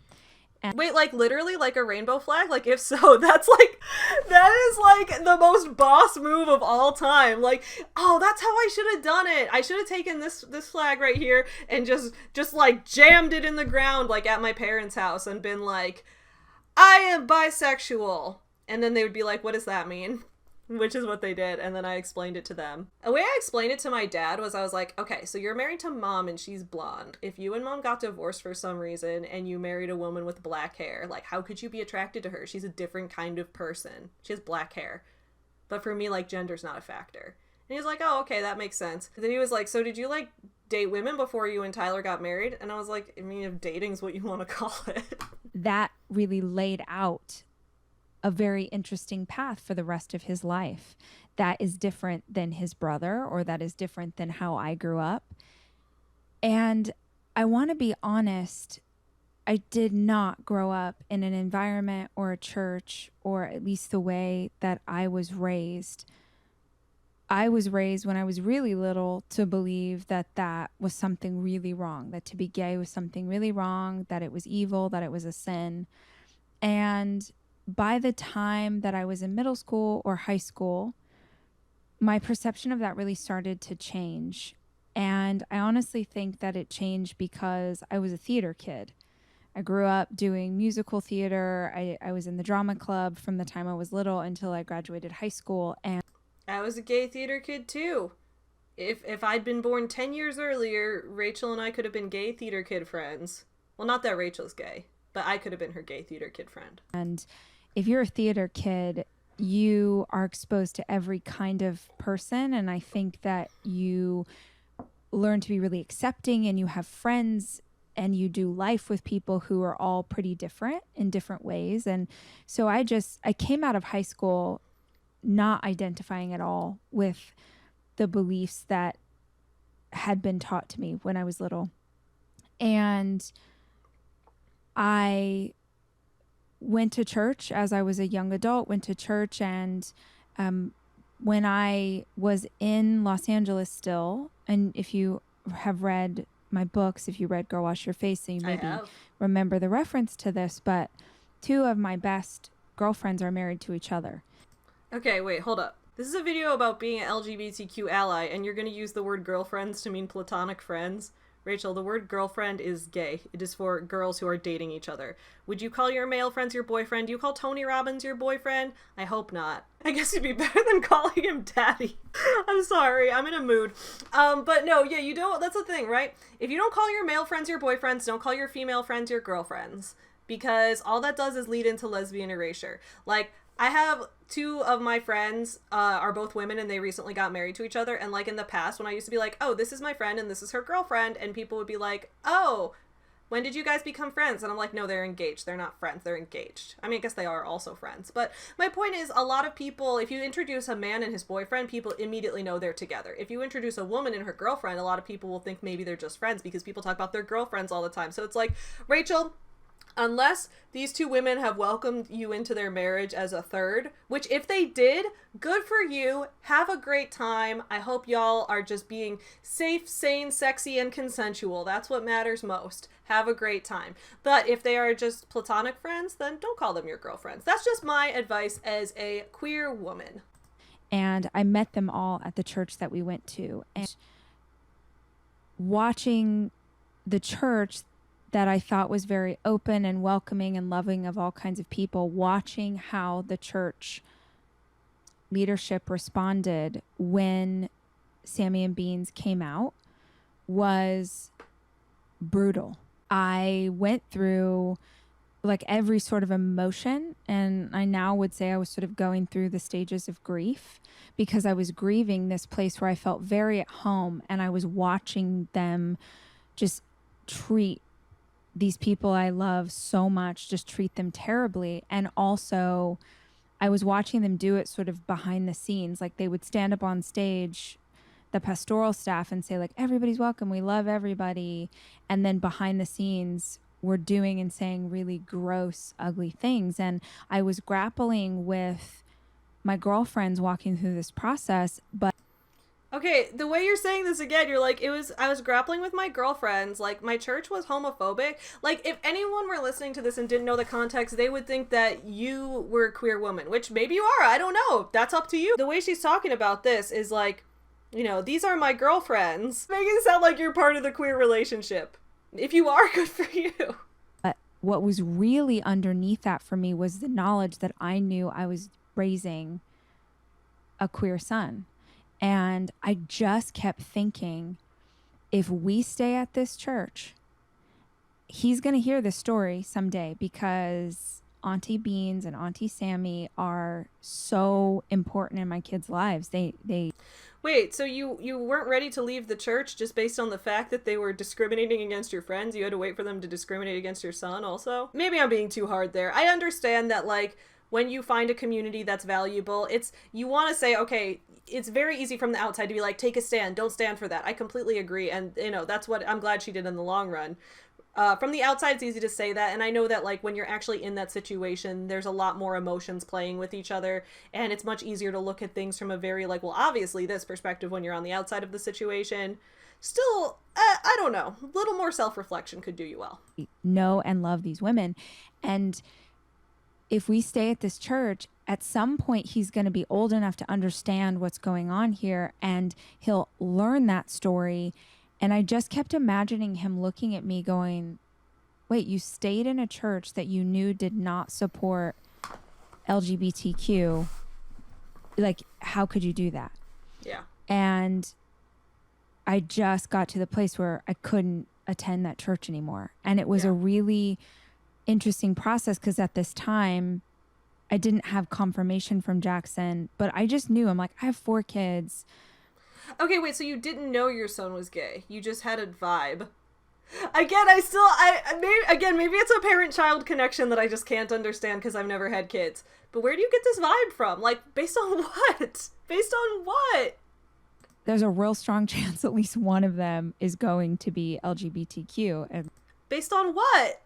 Wait, like literally like a rainbow flag? Like if so, that is like the most boss move of all time. Like, oh, that's how I should have done it. I should have taken this flag right here and just like jammed it in the ground like at my parents' house and been like, "I am bisexual." And then they would be like, "What does that mean?" Which is what they did, and then I explained it to them. The way I explained it to my dad was I was like, okay, so you're married to mom and she's blonde. If you and mom got divorced for some reason and you married a woman with black hair, like, how could you be attracted to her? She's a different kind of person. She has black hair. But for me, like, gender's not a factor. And he was like, oh, okay, that makes sense. And then he was like, so did you, like, date women before you and Tyler got married? And I was like, I mean, if dating's what you want to call it. That really laid out a very interesting path for the rest of his life that is different than his brother, or that is different than how I grew up. And I want to be honest, I did not grow up in an environment or a church, or at least the way that I was raised. I was raised when I was really little to believe that that was something really wrong, that to be gay was something really wrong, that it was evil, that it was a sin. And by the time that I was in middle school or high school, my perception of that really started to change. And I honestly think that it changed because I was a theater kid. I grew up doing musical theater. I was in the drama club from the time I was little until I graduated high school. And I was a gay theater kid too. If I'd been born 10 years earlier, Rachel and I could have been gay theater kid friends. Well, not that Rachel's gay, but I could have been her gay theater kid friend. And if you're a theater kid, you are exposed to every kind of person. And I think that you learn to be really accepting, and you have friends, and you do life with people who are all pretty different in different ways. And so I came out of high school not identifying at all with the beliefs that had been taught to me when I was little. And I went to church as I was a young adult, and when I was in Los Angeles still, and if you have read my books, if you read Girl Wash Your Face, then you maybe remember the reference to this, but 2 of my best girlfriends are married to each other. Okay, wait, hold up. This is a video about being an LGBTQ ally, and you're going to use the word girlfriends to mean platonic friends? Rachel, the word girlfriend is gay. It is for girls who are dating each other. Would you call your male friends your boyfriend? Do you call Tony Robbins your boyfriend? I hope not. I guess it'd be better than calling him daddy. I'm sorry, I'm in a mood. But no, yeah, you don't, that's the thing, right? If you don't call your male friends your boyfriends, don't call your female friends your girlfriends. Because all that does is lead into lesbian erasure. Like, I have 2 of my friends are both women, and they recently got married to each other. And like in the past, when I used to be like, oh, this is my friend and this is her girlfriend, and people would be like, oh, when did you guys become friends? And I'm like, no, they're engaged. They're not friends. They're engaged. I mean, I guess they are also friends. But my point is, a lot of people, if you introduce a man and his boyfriend, people immediately know they're together. If you introduce a woman and her girlfriend, a lot of people will think maybe they're just friends because people talk about their girlfriends all the time. So it's like, Rachel, unless these 2 women have welcomed you into their marriage as a third, which if they did, good for you. Have a great time. I hope y'all are just being safe, sane, sexy, and consensual. That's what matters most. Have a great time. But if they are just platonic friends, then don't call them your girlfriends. That's just my advice as a queer woman. And I met them all at the church that we went to. And watching the church that I thought was very open and welcoming and loving of all kinds of people, watching how the church leadership responded when Sammy and Beans came out was brutal. I went through like every sort of emotion, and I now would say I was sort of going through the stages of grief because I was grieving this place where I felt very at home, and I was watching them just treat these people I love so much, just treat them terribly. And also I was watching them do it sort of behind the scenes. Like they would stand up on stage, the pastoral staff, and say like, everybody's welcome, we love everybody. And then behind the scenes were doing and saying really gross, ugly things. And I was grappling with my girlfriends walking through this process, but Okay, the way you're saying this again, you're like, I was grappling with my girlfriends, like, my church was homophobic. Like, if anyone were listening to this and didn't know the context, they would think that you were a queer woman, which maybe you are, I don't know, that's up to you. The way she's talking about this is like, you know, these are my girlfriends, making it sound like you're part of the queer relationship. If you are, good for you. But what was really underneath that for me was the knowledge that I knew I was raising a queer son. And I just kept thinking, if we stay at this church, he's going to hear this story someday, because Auntie Beans and Auntie Sammy are so important in my kids' lives. They Wait, so you weren't ready to leave the church just based on the fact that they were discriminating against your friends? You had to wait for them to discriminate against your son also? Maybe I'm being too hard there. I understand that, like, when you find a community that's valuable, you want to say, okay, it's very easy from the outside to be like, take a stand, don't stand for that. I completely agree. And, you know, that's what I'm glad she did in the long run. From the outside, it's easy to say that. And I know that, like, when you're actually in that situation, there's a lot more emotions playing with each other. And it's much easier to look at things from a very, like, well, obviously this perspective when you're on the outside of the situation. Still, I don't know. A little more self-reflection could do you well. know and love these women. And if we stay at this church, at some point he's going to be old enough to understand what's going on here, and he'll learn that story. And I just kept imagining him looking at me going, wait, you stayed in a church that you knew did not support LGBTQ. Like, how could you do that? Yeah. And I just got to the place where I couldn't attend that church anymore. And it was a really interesting process, because at this time I didn't have confirmation from Jackson, but I just knew, I'm like, I have 4 kids. Okay, wait, so you didn't know your son was gay. You just had a vibe. Maybe it's a parent-child connection that I just can't understand because I've never had kids. But where do you get this vibe from? Like, based on what? Based on what? There's a real strong chance at least one of them is going to be LGBTQ. And based on what?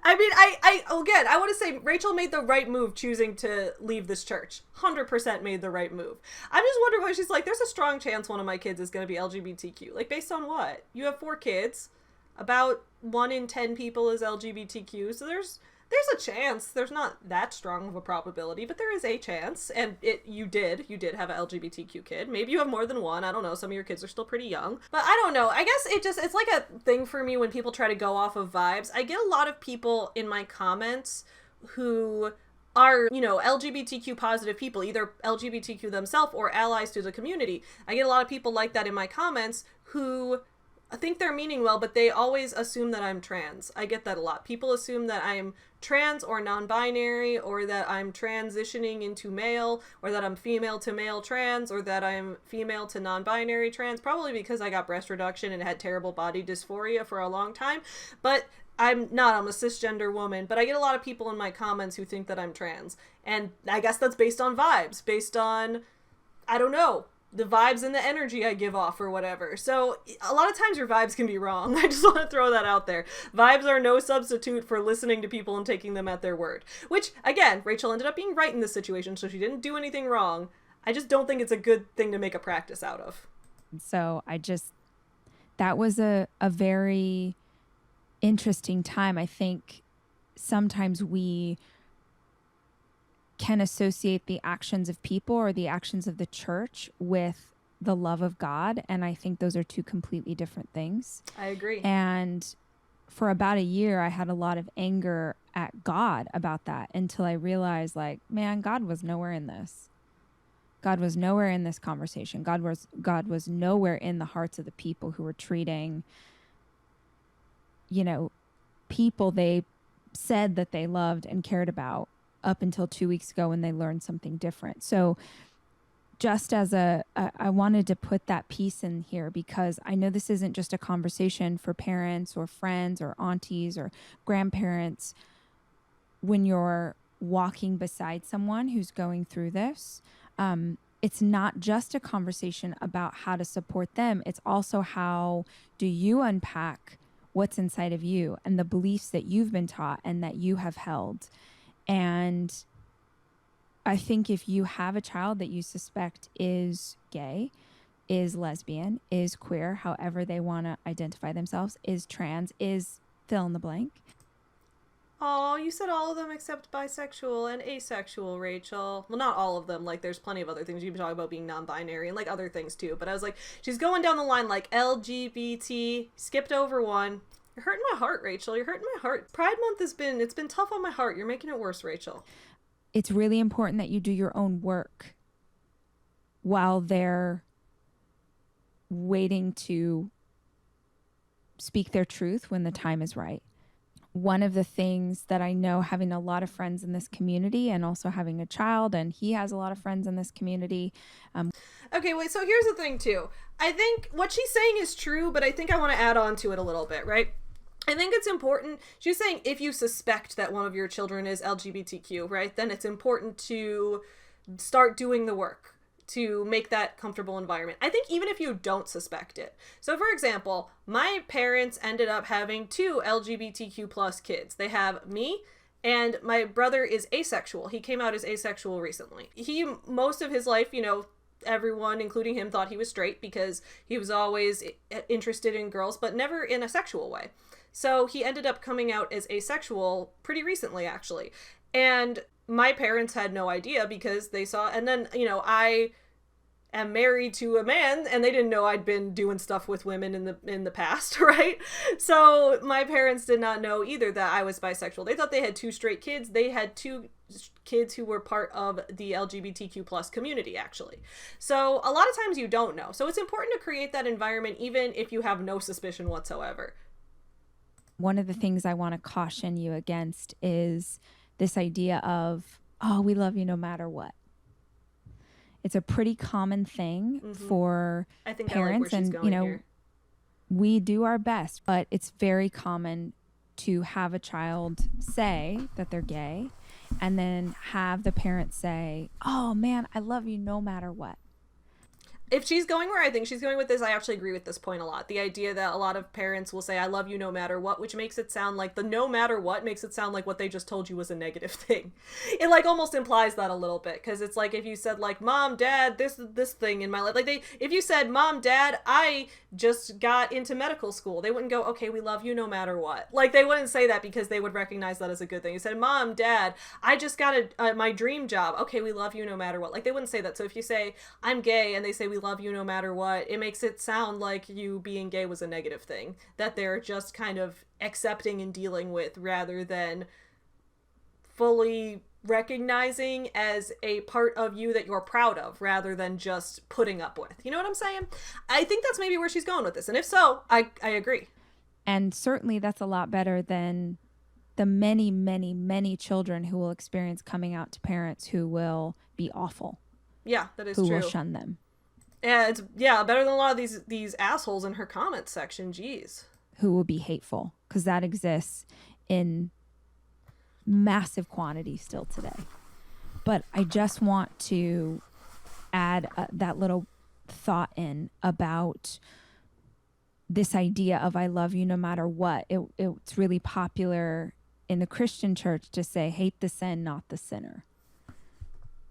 I mean, I want to say Rachel made the right move choosing to leave this church. 100% made the right move. I'm just wondering why she's like, there's a strong chance one of my kids is going to be LGBTQ. Like, based on what? You have 4 kids. About 1 in 10 people is LGBTQ. So there's a chance. There's not that strong of a probability, but there is a chance. And you did have an LGBTQ kid. Maybe you have more than one. I don't know. Some of your kids are still pretty young. But I don't know. I guess it's like a thing for me when people try to go off of vibes. I get a lot of people in my comments who are, you know, LGBTQ positive people, either LGBTQ themselves or allies to the community. I get a lot of people like that in my comments who I think they're meaning well, but they always assume that I'm trans. I get that a lot. People assume that I'm trans or non-binary, or that I'm transitioning into male, or that I'm female to male trans, or that I'm female to non-binary trans, probably because I got breast reduction and had terrible body dysphoria for a long time. But I'm not. I'm a cisgender woman. But I get a lot of people in my comments who think that I'm trans. And I guess that's based on vibes, based on, I don't know, the vibes and the energy I give off or whatever. So a lot of times your vibes can be wrong. I just want to throw that out there. Vibes are no substitute for listening to people and taking them at their word. Which, again, Rachel ended up being right in this situation, so she didn't do anything wrong. I just don't think it's a good thing to make a practice out of. So that was a very interesting time. I think sometimes we can associate the actions of people or the actions of the church with the love of God. And I think those are 2 completely different things. I agree. And for about a year, I had a lot of anger at God about that, until I realized, like, man, God was nowhere in this. God was nowhere in this conversation. God was nowhere in the hearts of the people who were treating, you know, people they said that they loved and cared about up until 2 weeks ago when they learned something different. So just as I wanted to put that piece in here, because I know this isn't just a conversation for parents or friends or aunties or grandparents. When you're walking beside someone who's going through this, it's not just a conversation about how to support them. It's also, how do you unpack what's inside of you and the beliefs that you've been taught and that you have held. And I think if you have a child that you suspect is gay, is lesbian, is queer, however they want to identify themselves, is trans, is fill in the blank. Oh, you said all of them except bisexual and asexual, Rachel. Well, not all of them. Like, there's plenty of other things. You can talk about being non-binary and, like, other things, too. But I was like, she's going down the line, like, LGBT, skipped over one. You're hurting my heart, Rachel. You're hurting my heart. Pride Month it's been tough on my heart. You're making it worse, Rachel. It's really important that you do your own work while they're waiting to speak their truth when the time is right. One of the things that I know, having a lot of friends in this community and also having a child, and he has a lot of friends in this community. Okay, wait, so here's the thing, too. I think what she's saying is true, but I think I want to add on to it a little bit, right? I think it's important. She's saying if you suspect that one of your children is LGBTQ, right, then it's important to start doing the work to make that comfortable environment. I think even if you don't suspect it. So for example, my parents ended up having 2 LGBTQ plus kids. They have me, and my brother is asexual. He came out as asexual recently. He, most of his life, you know, everyone, including him, thought he was straight because he was always interested in girls, but never in a sexual way. So he ended up coming out as asexual pretty recently, actually. And my parents had no idea because they saw, and then, you know, I am married to a man and they didn't know I'd been doing stuff with women in the past, right? So my parents did not know either that I was bisexual. They thought they had 2 straight kids. They had 2 kids who were part of the LGBTQ plus community, actually. So a lot of times you don't know. So it's important to create that environment even if you have no suspicion whatsoever. One of the things I want to caution you against is this idea of, oh, we love you no matter what. It's a pretty common thing for parents, and you know, here. We do our best, but it's very common to have a child say that they're gay and then have the parent say, oh man, I love you no matter what. If she's going where I think she's going with this, I actually agree with this point a lot. The idea that a lot of parents will say, I love you no matter what, which makes it sound like the no matter what makes it sound like what they just told you was a negative thing. It like almost implies that a little bit, because it's like if you said like, Mom, Dad, this thing in my life, like if you said, Mom, Dad, I just got into medical school, they wouldn't go, okay, we love you no matter what. Like they wouldn't say that because they would recognize that as a good thing. You said, Mom, Dad, I just got my dream job. Okay, we love you no matter what. Like they wouldn't say that. So if you say, I'm gay, and they say, we love you no matter what, it makes it sound like you being gay was a negative thing that they're just kind of accepting and dealing with, rather than fully recognizing as a part of you that you're proud of, rather than just putting up with. You know what I'm saying? I think that's maybe where she's going with this, and if so, I agree. And certainly that's a lot better than the many, many, many children who will experience coming out to parents who will be awful. Yeah, that is true. Who true. will shun them. Yeah, it's better than a lot of these assholes in her comments section. Jeez. Who will be hateful, because that exists in massive quantity still today. But I just want to add that little thought in about this idea of I love you no matter what. It's really popular in the Christian church to say hate the sin, not the sinner,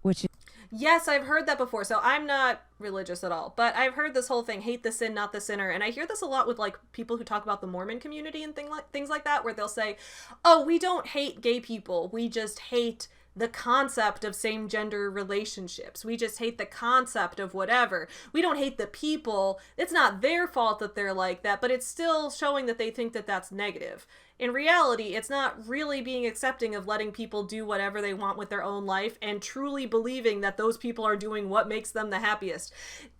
which is yes, I've heard that before. So I'm not religious at all, but I've heard this whole thing, hate the sin, not the sinner. And I hear this a lot with like people who talk about the Mormon community and things like that, where they'll say, oh, we don't hate gay people. We just hate the concept of same gender relationships. We just hate the concept of whatever. We don't hate the people. It's not their fault that they're like that, but it's still showing that they think that that's negative. In reality, it's not really being accepting of letting people do whatever they want with their own life and truly believing that those people are doing what makes them the happiest.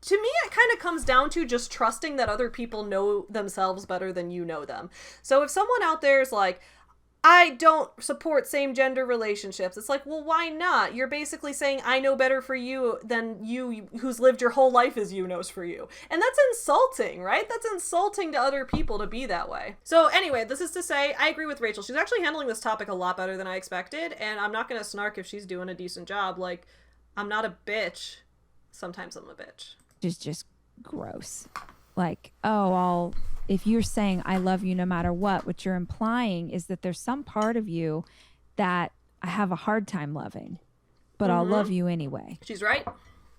To me, it kind of comes down to just trusting that other people know themselves better than you know them. So if someone out there is like, I don't support same-gender relationships. It's like, well, why not? You're basically saying, I know better for you than you who's lived your whole life as you knows for you. And that's insulting, right? That's insulting to other people to be that way. So anyway, this is to say, I agree with Rachel. She's actually handling this topic a lot better than I expected, and I'm not going to snark if she's doing a decent job. Like, I'm not a bitch. Sometimes I'm a bitch. It's just gross. Like, oh, if you're saying I love you no matter what you're implying is that there's some part of you that I have a hard time loving, but I'll love you anyway. She's right.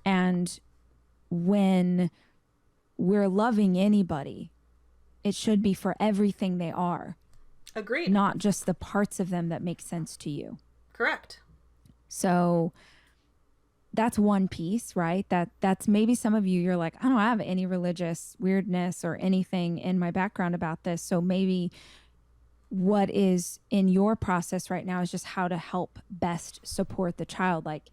And when we're loving anybody, it should be for everything they are. Agreed. Not just the parts of them that make sense to you. Correct. So that's one piece, right? That's maybe some of you, you're like, I don't have any religious weirdness or anything in my background about this. So maybe what is in your process right now is just how to help best support the child. Like,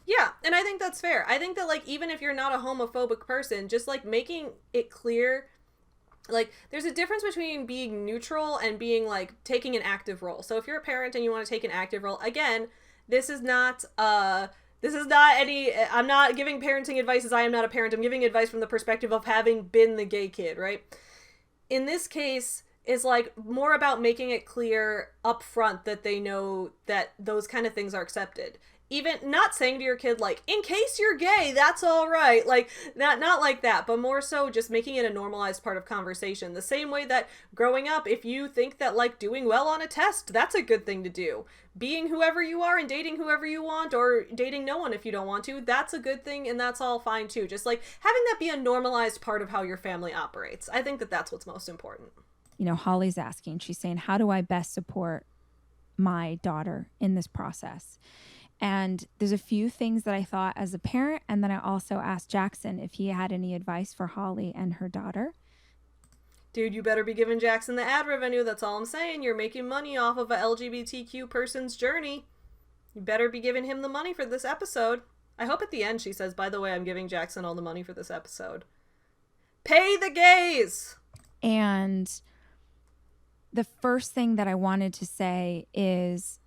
yeah, and I think that's fair. I think that, like, even if you're not a homophobic person, just, like, making it clear, like, there's a difference between being neutral and being, like, taking an active role. So if you're a parent and you want to take an active role, again, this is not any, I'm not giving parenting advice as I am not a parent. I'm giving advice from the perspective of having been the gay kid, right? In this case, is like more about making it clear up front that they know that those kind of things are accepted. Even not saying to your kid, like, in case you're gay, that's all right. Like, not like that, but more so just making it a normalized part of conversation. The same way that growing up, if you think that, like, doing well on a test, that's a good thing to do. Being whoever you are and dating whoever you want, or dating no one if you don't want to, that's a good thing, and that's all fine too. Just, like, having that be a normalized part of how your family operates. I think that that's what's most important. You know, Holly's asking, she's saying, how do I best support my daughter in this process? And there's a few things that I thought as a parent, and then I also asked Jackson if he had any advice for Holly and her daughter. Dude, you better be giving Jackson the ad revenue. That's all I'm saying. You're making money off of a LGBTQ person's journey. You better be giving him the money for this episode. I hope at the end she says, by the way, I'm giving Jackson all the money for this episode. Pay the gays! And the first thing that I wanted to say is,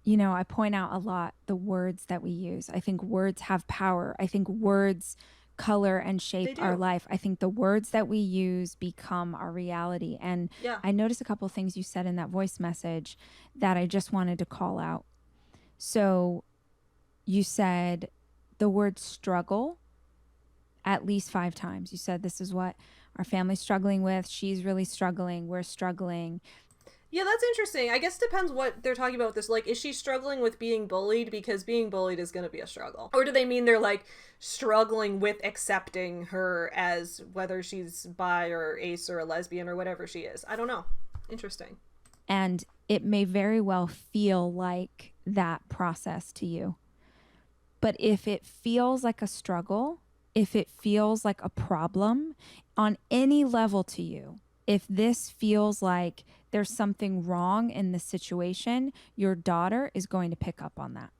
you know, I point out a lot the words that we use. I think words have power. I think words color and shape our life. I think the words that we use become our reality. And yeah. I noticed a couple of things you said in that voice message that I just wanted to call out. So you said the word struggle at least 5 times. You said this is what our family's struggling with. She's really struggling. We're struggling. Yeah, that's interesting. I guess it depends what they're talking about with this. Like, is she struggling with being bullied? Because being bullied is going to be a struggle. Or do they mean they're, like, struggling with accepting her as whether she's bi or ace or a lesbian or whatever she is? I don't know. Interesting. And it may very well feel like that process to you. But if it feels like a struggle, if it feels like a problem on any level to you, if this feels like there's something wrong in the situation, your daughter is going to pick up on that.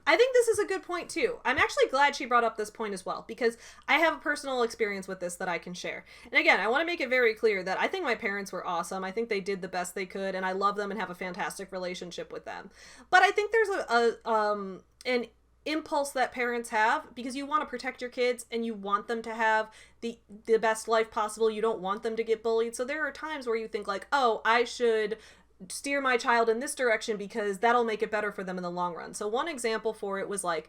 I think this is a good point too. I'm actually glad she brought up this point as well, because I have a personal experience with this that I can share. And again, I want to make it very clear that I think my parents were awesome. I think they did the best they could, and I love them and have a fantastic relationship with them. But I think there's an impulse that parents have, because you want to protect your kids and you want them to have the best life possible. You don't want them to get bullied. So there are times where you think like, oh, I should steer my child in this direction because that'll make it better for them in the long run. So one example for it was like,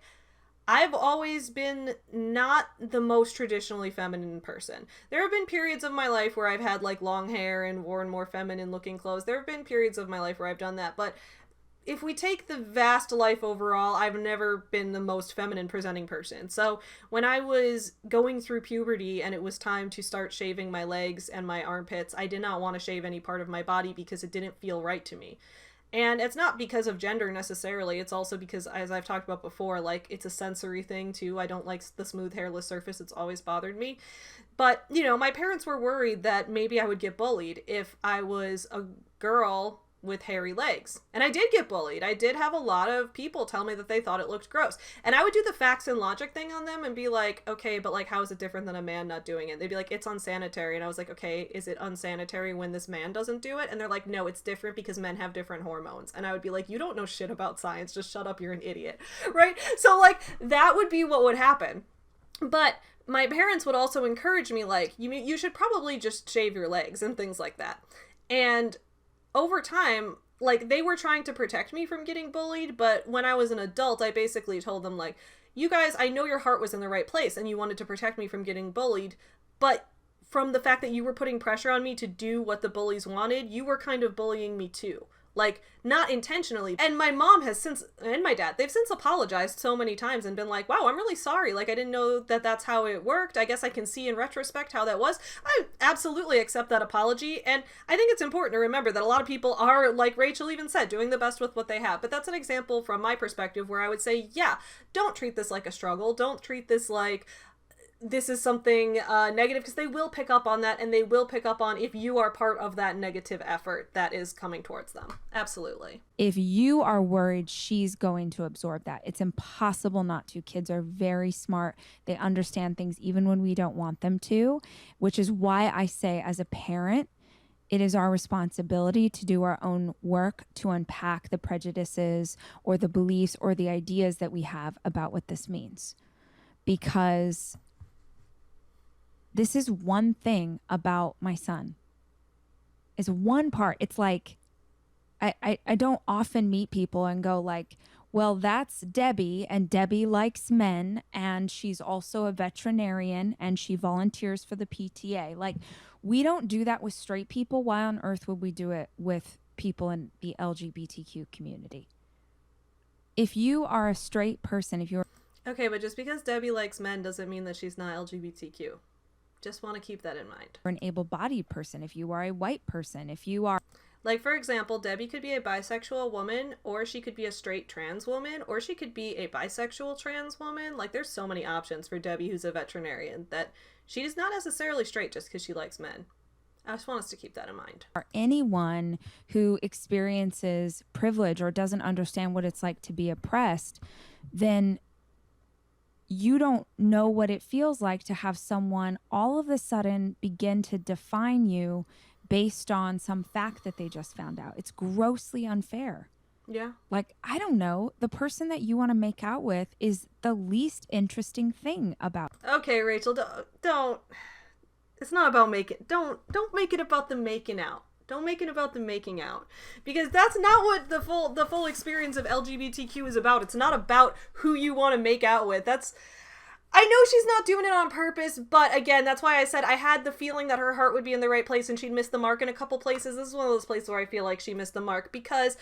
I've always been not the most traditionally feminine person. There have been periods of my life where I've had like long hair and worn more feminine looking clothes. There have been periods of my life where I've done that, but if we take the vast life overall, I've never been the most feminine presenting person. So when I was going through puberty and it was time to start shaving my legs and my armpits, I did not want to shave any part of my body because it didn't feel right to me. And it's not because of gender necessarily. It's also because, as I've talked about before, like, it's a sensory thing too. I don't like the smooth hairless surface. It's always bothered me. But, you know, my parents were worried that maybe I would get bullied if I was a girl with hairy legs. And I did get bullied. I did have a lot of people tell me that they thought it looked gross. And I would do the facts and logic thing on them and be like, okay, but like, how is it different than a man not doing it? They'd be like, it's unsanitary. And I was like, okay, is it unsanitary when this man doesn't do it? And they're like, no, it's different because men have different hormones. And I would be like, you don't know shit about science. Just shut up. You're an idiot. Right? So like, that would be what would happen. But my parents would also encourage me, like, you should probably just shave your legs and things like that. And over time, like, they were trying to protect me from getting bullied, but when I was an adult, I basically told them, like, you guys, I know your heart was in the right place and you wanted to protect me from getting bullied, but from the fact that you were putting pressure on me to do what the bullies wanted, you were kind of bullying me too. Like, not intentionally. And my mom has since, and my dad, they've since apologized so many times and been like, wow, I'm really sorry. Like, I didn't know that that's how it worked. I guess I can see in retrospect how that was. I absolutely accept that apology. And I think it's important to remember that a lot of people are, like Rachel even said, doing the best with what they have. But that's an example from my perspective where I would say, yeah, don't treat this like a struggle. Don't treat this like this is something negative, because they will pick up on that, and they will pick up on if you are part of that negative effort that is coming towards them. Absolutely. If you are worried she's going to absorb that, it's impossible not to. Kids are very smart. They understand things even when we don't want them to, which is why I say as a parent, it is our responsibility to do our own work to unpack the prejudices or the beliefs or the ideas that we have about what this means. Because this is one thing about my son. It's one part. It's like, I don't often meet people and go like, well, that's Debbie, and Debbie likes men, and she's also a veterinarian, and she volunteers for the PTA. Like, we don't do that with straight people. Why on earth would we do it with people in the LGBTQ community? If you are a straight person, if you're... Okay, but just because Debbie likes men doesn't mean that she's not LGBTQ. Just want to keep that in mind. An able-bodied person, if you are a white person, if you are... Like, for example, Debbie could be a bisexual woman, or she could be a straight trans woman, or she could be a bisexual trans woman. Like, there's so many options for Debbie, who's a veterinarian, that she is not necessarily straight just because she likes men. I just want us to keep that in mind. Or anyone who experiences privilege or doesn't understand what it's like to be oppressed, then you don't know what it feels like to have someone all of a sudden begin to define you based on some fact that they just found out. It's grossly unfair. Yeah. Like, I don't know, the person that you want to make out with is the least interesting thing about. Okay, Rachel, don't. It's not about don't make it about the making out. Don't make it about the making out, because that's not what the full experience of LGBTQ is about. It's not about who you want to make out with. I know she's not doing it on purpose, but again, that's why I said I had the feeling that her heart would be in the right place and she'd miss the mark in a couple places. This is one of those places where I feel like she missed the mark, because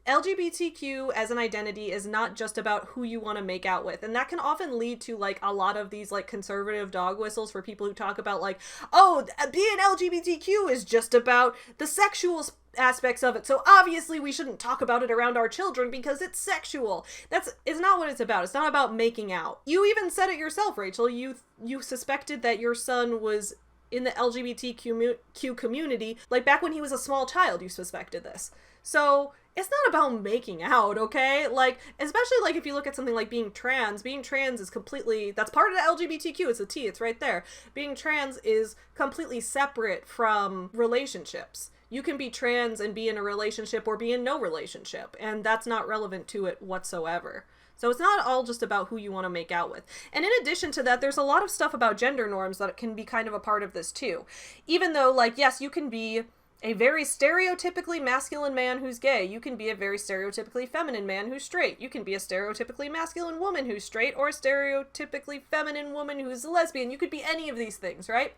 LGBTQ as an identity is not just about who you want to make out with. And that can often lead to like a lot of these like conservative dog whistles for people who talk about like, oh, being LGBTQ is just about the sexual aspects of it. So obviously we shouldn't talk about it around our children because it's sexual. It's not what it's about. It's not about making out. You even said it yourself, Rachel. You suspected that your son was in the LGBTQ community. Like back when he was a small child, you suspected this. So it's not about making out, okay? Like, especially like if you look at something like being trans is completely, that's part of the LGBTQ, it's a T, it's right there. Being trans is completely separate from relationships. You can be trans and be in a relationship or be in no relationship, and that's not relevant to it whatsoever. So it's not all just about who you want to make out with. And in addition to that, there's a lot of stuff about gender norms that can be kind of a part of this too. Even though, like, yes, you can be a very stereotypically masculine man who's gay. You can be a very stereotypically feminine man who's straight. You can be a stereotypically masculine woman who's straight, or a stereotypically feminine woman who's a lesbian. You could be any of these things, right?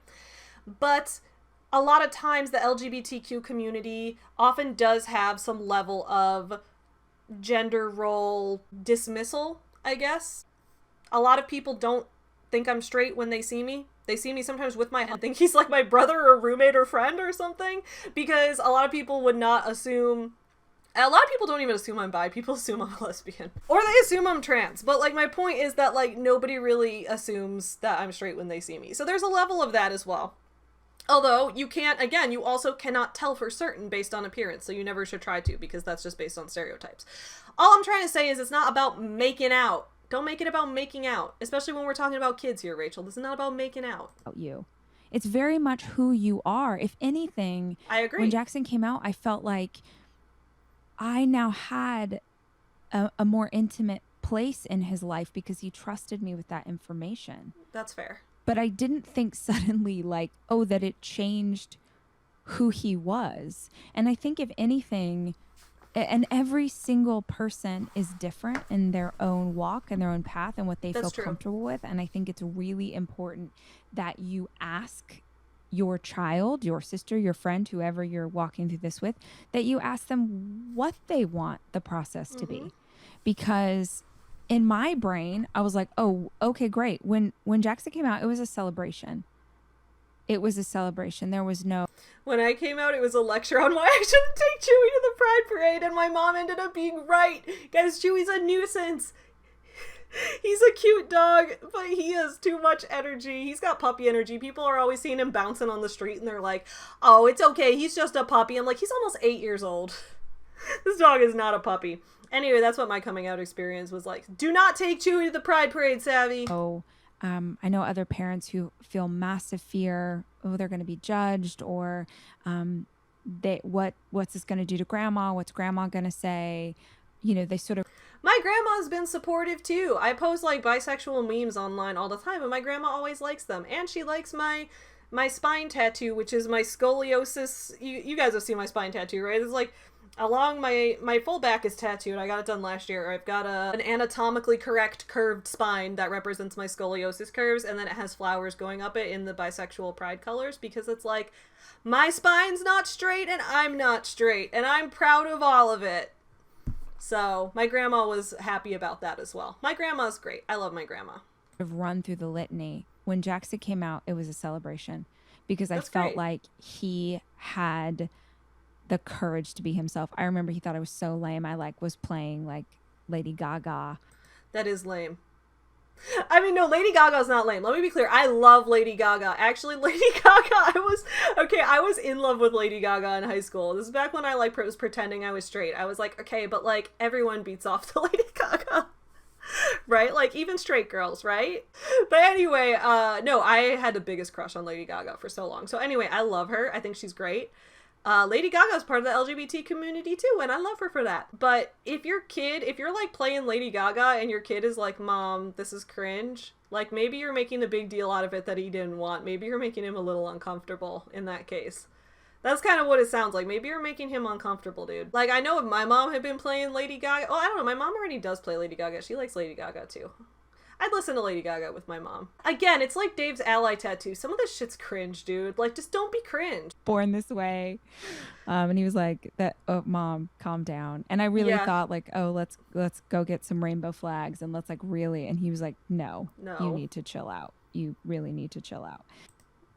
But a lot of times the LGBTQ community often does have some level of gender role dismissal, I guess. A lot of people don't think I'm straight when they see me. They see me sometimes with my husband, think he's like my brother or roommate or friend or something, because a lot of people would not assume, a lot of people don't even assume I'm bi, people assume I'm a lesbian. Or they assume I'm trans, but like my point is that like nobody really assumes that I'm straight when they see me. So there's a level of that as well. Although you can't, again, you also cannot tell for certain based on appearance, so you never should try to, because that's just based on stereotypes. All I'm trying to say is it's not about making out. Don't make it about making out, especially when we're talking about kids here, Rachel. This is not about making out. You. It's very much who you are. If anything, I agree. When Jackson came out, I felt like I now had a more intimate place in his life because he trusted me with that information. That's fair. But I didn't think suddenly like, oh, that it changed who he was. And I think if anything, and every single person is different in their own walk and their own path and what they feel comfortable with. And I think it's really important that you ask your child, your sister, your friend, whoever you're walking through this with, that you ask them what they want the process to be. Because in my brain, I was like, oh, okay, great. When Jackson came out, it was a celebration. It was a celebration. There was no... When I came out, it was a lecture on why I shouldn't take Chewie to the Pride Parade, and my mom ended up being right. Guys, Chewie's a nuisance. He's a cute dog, but he has too much energy. He's got puppy energy. People are always seeing him bouncing on the street, and they're like, oh, it's okay. He's just a puppy. I'm like, he's almost 8 years old. This dog is not a puppy. Anyway, that's what my coming out experience was like. Do not take Chewie to the Pride Parade, Savvy. Oh, I know other parents who feel massive fear, oh, they're going to be judged, or what's this going to do to grandma? What's grandma going to say? You know, they sort of... My grandma's been supportive too. I post like bisexual memes online all the time, and my grandma always likes them. And she likes my spine tattoo, which is my scoliosis. You guys have seen my spine tattoo, right? It's like along my full back is tattooed. I got it done last year. I've got an anatomically correct curved spine that represents my scoliosis curves, and then it has flowers going up it in the bisexual pride colors, because it's like, my spine's not straight and I'm not straight, and I'm proud of all of it. So my grandma was happy about that as well. My grandma's great. I love my grandma. Run through the litany. When Jackson came out, it was a celebration, because That's I felt great. like he had the courage to be himself. I remember he thought I was so lame. I was playing like Lady Gaga. That is lame. I mean, no, Lady Gaga's not lame. Let me be clear. I love Lady Gaga. Actually, Lady Gaga, I was in love with Lady Gaga in high school. This is back when I was pretending I was straight. I was like, okay, but like everyone beats off to Lady Gaga. Right? Like even straight girls, right? But anyway, no, I had the biggest crush on Lady Gaga for so long. So anyway, I love her. I think she's great. Lady Gaga is part of the LGBT community too, and I love her for that. But if you're like playing Lady Gaga and your kid is like, Mom, this is cringe, like maybe you're making a big deal out of it that he didn't want. Maybe you're making him a little uncomfortable in that case. That's kind of what it sounds like. Maybe you're making him uncomfortable, dude. Like, I know if my mom had been playing Lady Gaga, well, I don't know, my mom already does play Lady Gaga. She likes Lady Gaga too. I'd listen to Lady Gaga with my mom. Again, it's like Dave's ally tattoo. Some of this shit's cringe, dude. Like, just don't be cringe. Born this way. And he was like, oh, Mom, calm down. And I really thought like, oh, let's go get some rainbow flags and let's like really. And he was like, no, you need to chill out. You really need to chill out.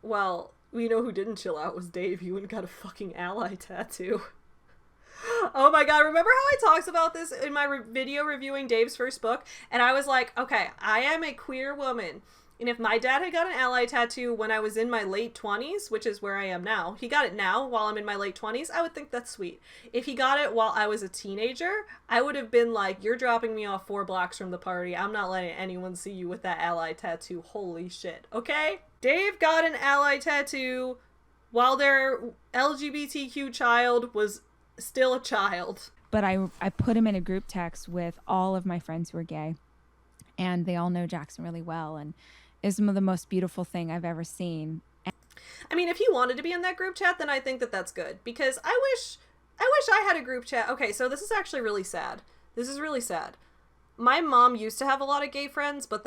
Well, we know who didn't chill out was Dave. He went and got a fucking ally tattoo. Oh my god, remember how I talked about this in my video reviewing Dave's first book? And I was like, okay, I am a queer woman. And if my dad had got an ally tattoo when I was in my late 20s, which is where I am now, he got it now while I'm in my late 20s, I would think that's sweet. If he got it while I was a teenager, I would have been like, you're dropping me off 4 blocks from the party. I'm not letting anyone see you with that ally tattoo. Holy shit, okay? Dave got an ally tattoo while their LGBTQ child was still a child. But I put him in a group text with all of my friends who are gay, and they all know Jackson really well, and is some of the most beautiful thing I've ever seen. I mean, if he wanted to be in that group chat, then I think that that's good, because I wish I had a group chat. Okay, so this is actually really sad. This is really sad. My mom used to have a lot of gay friends, but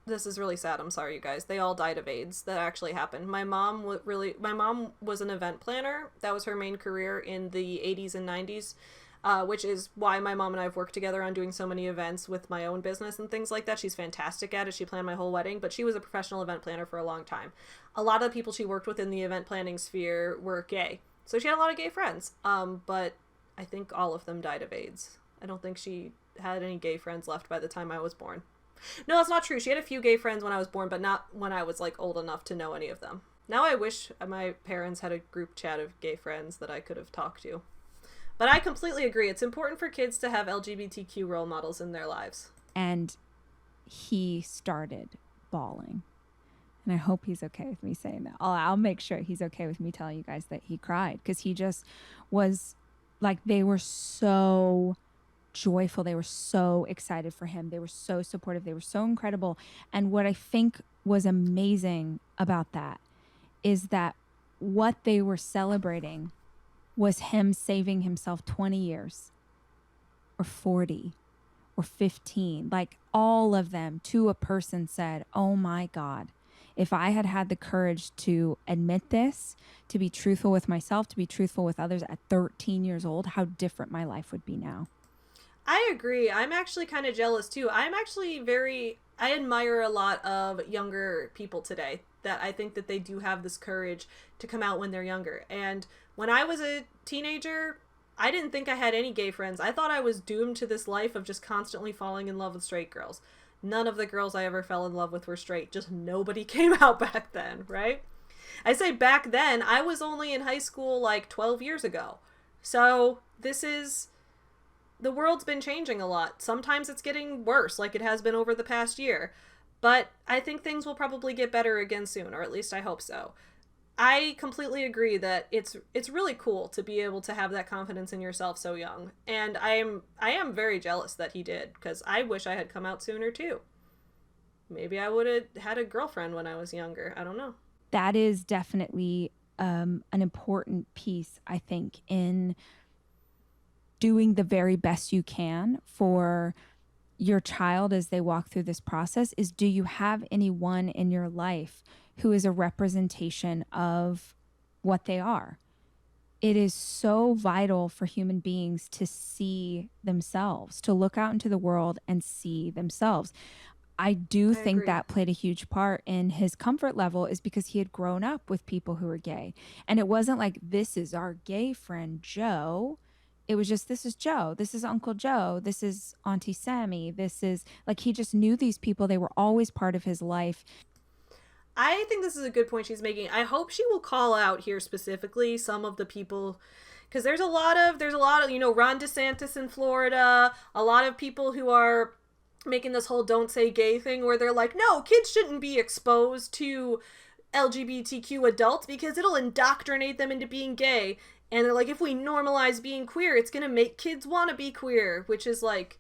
this is really sad. I'm sorry, you guys. They all died of AIDS. That actually happened. My mom was an event planner. That was her main career in the 80s and 90s, which is why my mom and I have worked together on doing so many events with my own business and things like that. She's fantastic at it. She planned my whole wedding, but she was a professional event planner for a long time. A lot of the people she worked with in the event planning sphere were gay. So she had a lot of gay friends. But I think all of them died of AIDS. I don't think she had any gay friends left by the time I was born. No, that's not true. She had a few gay friends when I was born, but not when I was like old enough to know any of them. Now I wish my parents had a group chat of gay friends that I could have talked to. But I completely agree. It's important for kids to have LGBTQ role models in their lives. And he started bawling. And I hope he's okay with me saying that. I'll make sure he's okay with me telling you guys that he cried, because he just was like, they were so joyful. They were so excited for him. They were so supportive. They were so incredible. And what I think was amazing about that is that what they were celebrating was him saving himself 20 years or 40 or 15. Like all of them to a person said, oh my God, if I had had the courage to admit this, to be truthful with myself, to be truthful with others at 13 years old, how different my life would be now. I agree. I'm actually kind of jealous too. I admire a lot of younger people today, that I think that they do have this courage to come out when they're younger. And when I was a teenager, I didn't think I had any gay friends. I thought I was doomed to this life of just constantly falling in love with straight girls. None of the girls I ever fell in love with were straight. Just nobody came out back then, right? I say back then, I was only in high school like 12 years ago. So the world's been changing a lot. Sometimes it's getting worse, like it has been over the past year. But I think things will probably get better again soon, or at least I hope so. I completely agree that it's really cool to be able to have that confidence in yourself so young. And I am very jealous that he did, because I wish I had come out sooner too. Maybe I would have had a girlfriend when I was younger. I don't know. That is definitely an important piece, I think, in doing the very best you can for your child as they walk through this process, is, do you have anyone in your life who is a representation of what they are? It is so vital for human beings to see themselves, to look out into the world and see themselves. I think agree. that played a huge part in his comfort level, is because he had grown up with people who were gay. And it wasn't like, this is our gay friend Joe. It was just, this is Joe, this is Uncle Joe, this is Auntie Sammy, this is, like, he just knew these people. They were always part of his life. I think this is a good point she's making. I hope she will call out here specifically some of the people, because there's a lot of, Ron DeSantis in Florida, a lot of people who are making this whole don't say gay thing, where they're like, no, kids shouldn't be exposed to LGBTQ adults because it'll indoctrinate them into being gay. And they're like, if we normalize being queer, it's going to make kids want to be queer, which is like,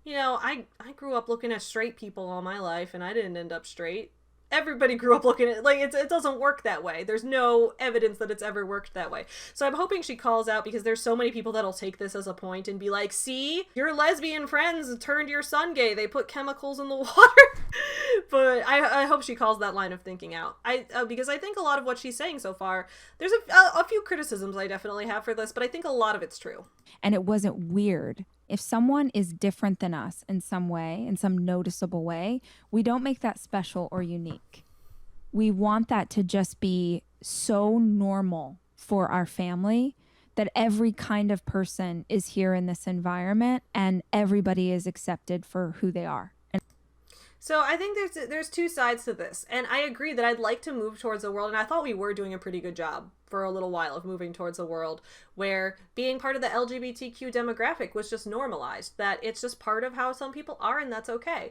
I grew up looking at straight people all my life, and I didn't end up straight. Everybody grew up looking at, like, it doesn't work that way. There's no evidence that it's ever worked that way. So I'm hoping she calls out, because there's so many people that'll take this as a point and be like, see, your lesbian friends turned your son gay. They put chemicals in the water. But I hope she calls that line of thinking out. Because I think a lot of what she's saying so far, there's a few criticisms I definitely have for this, but I think a lot of it's true. And it wasn't weird. If someone is different than us in some way, in some noticeable way, we don't make that special or unique. We want that to just be so normal for our family that every kind of person is here in this environment and everybody is accepted for who they are. So I think there's two sides to this, and I agree that I'd like to move towards a world, and I thought we were doing a pretty good job for a little while of moving towards a world where being part of the LGBTQ demographic was just normalized, that it's just part of how some people are, and that's okay.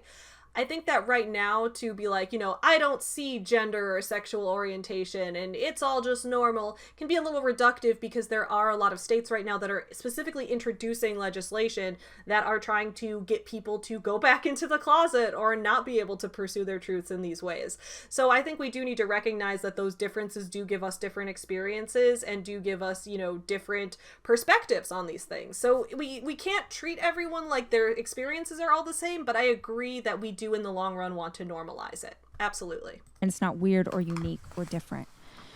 I think that right now, to be like, I don't see gender or sexual orientation and it's all just normal, can be a little reductive, because there are a lot of states right now that are specifically introducing legislation that are trying to get people to go back into the closet or not be able to pursue their truths in these ways. So I think we do need to recognize that those differences do give us different experiences and do give us, different perspectives on these things. So we can't treat everyone like their experiences are all the same, but I agree that we do in the long run want to normalize it. Absolutely. And it's not weird or unique or different.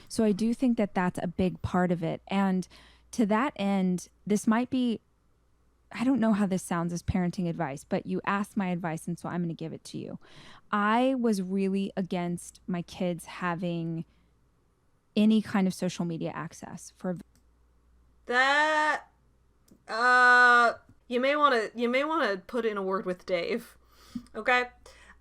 So I do think that that's a big part of it. And to that end, this might be, I don't know how this sounds as parenting advice, but you asked my advice, and so I'm going to give it to you. I was really against my kids having any kind of social media access for that. You may want to put in a word with Dave. Okay.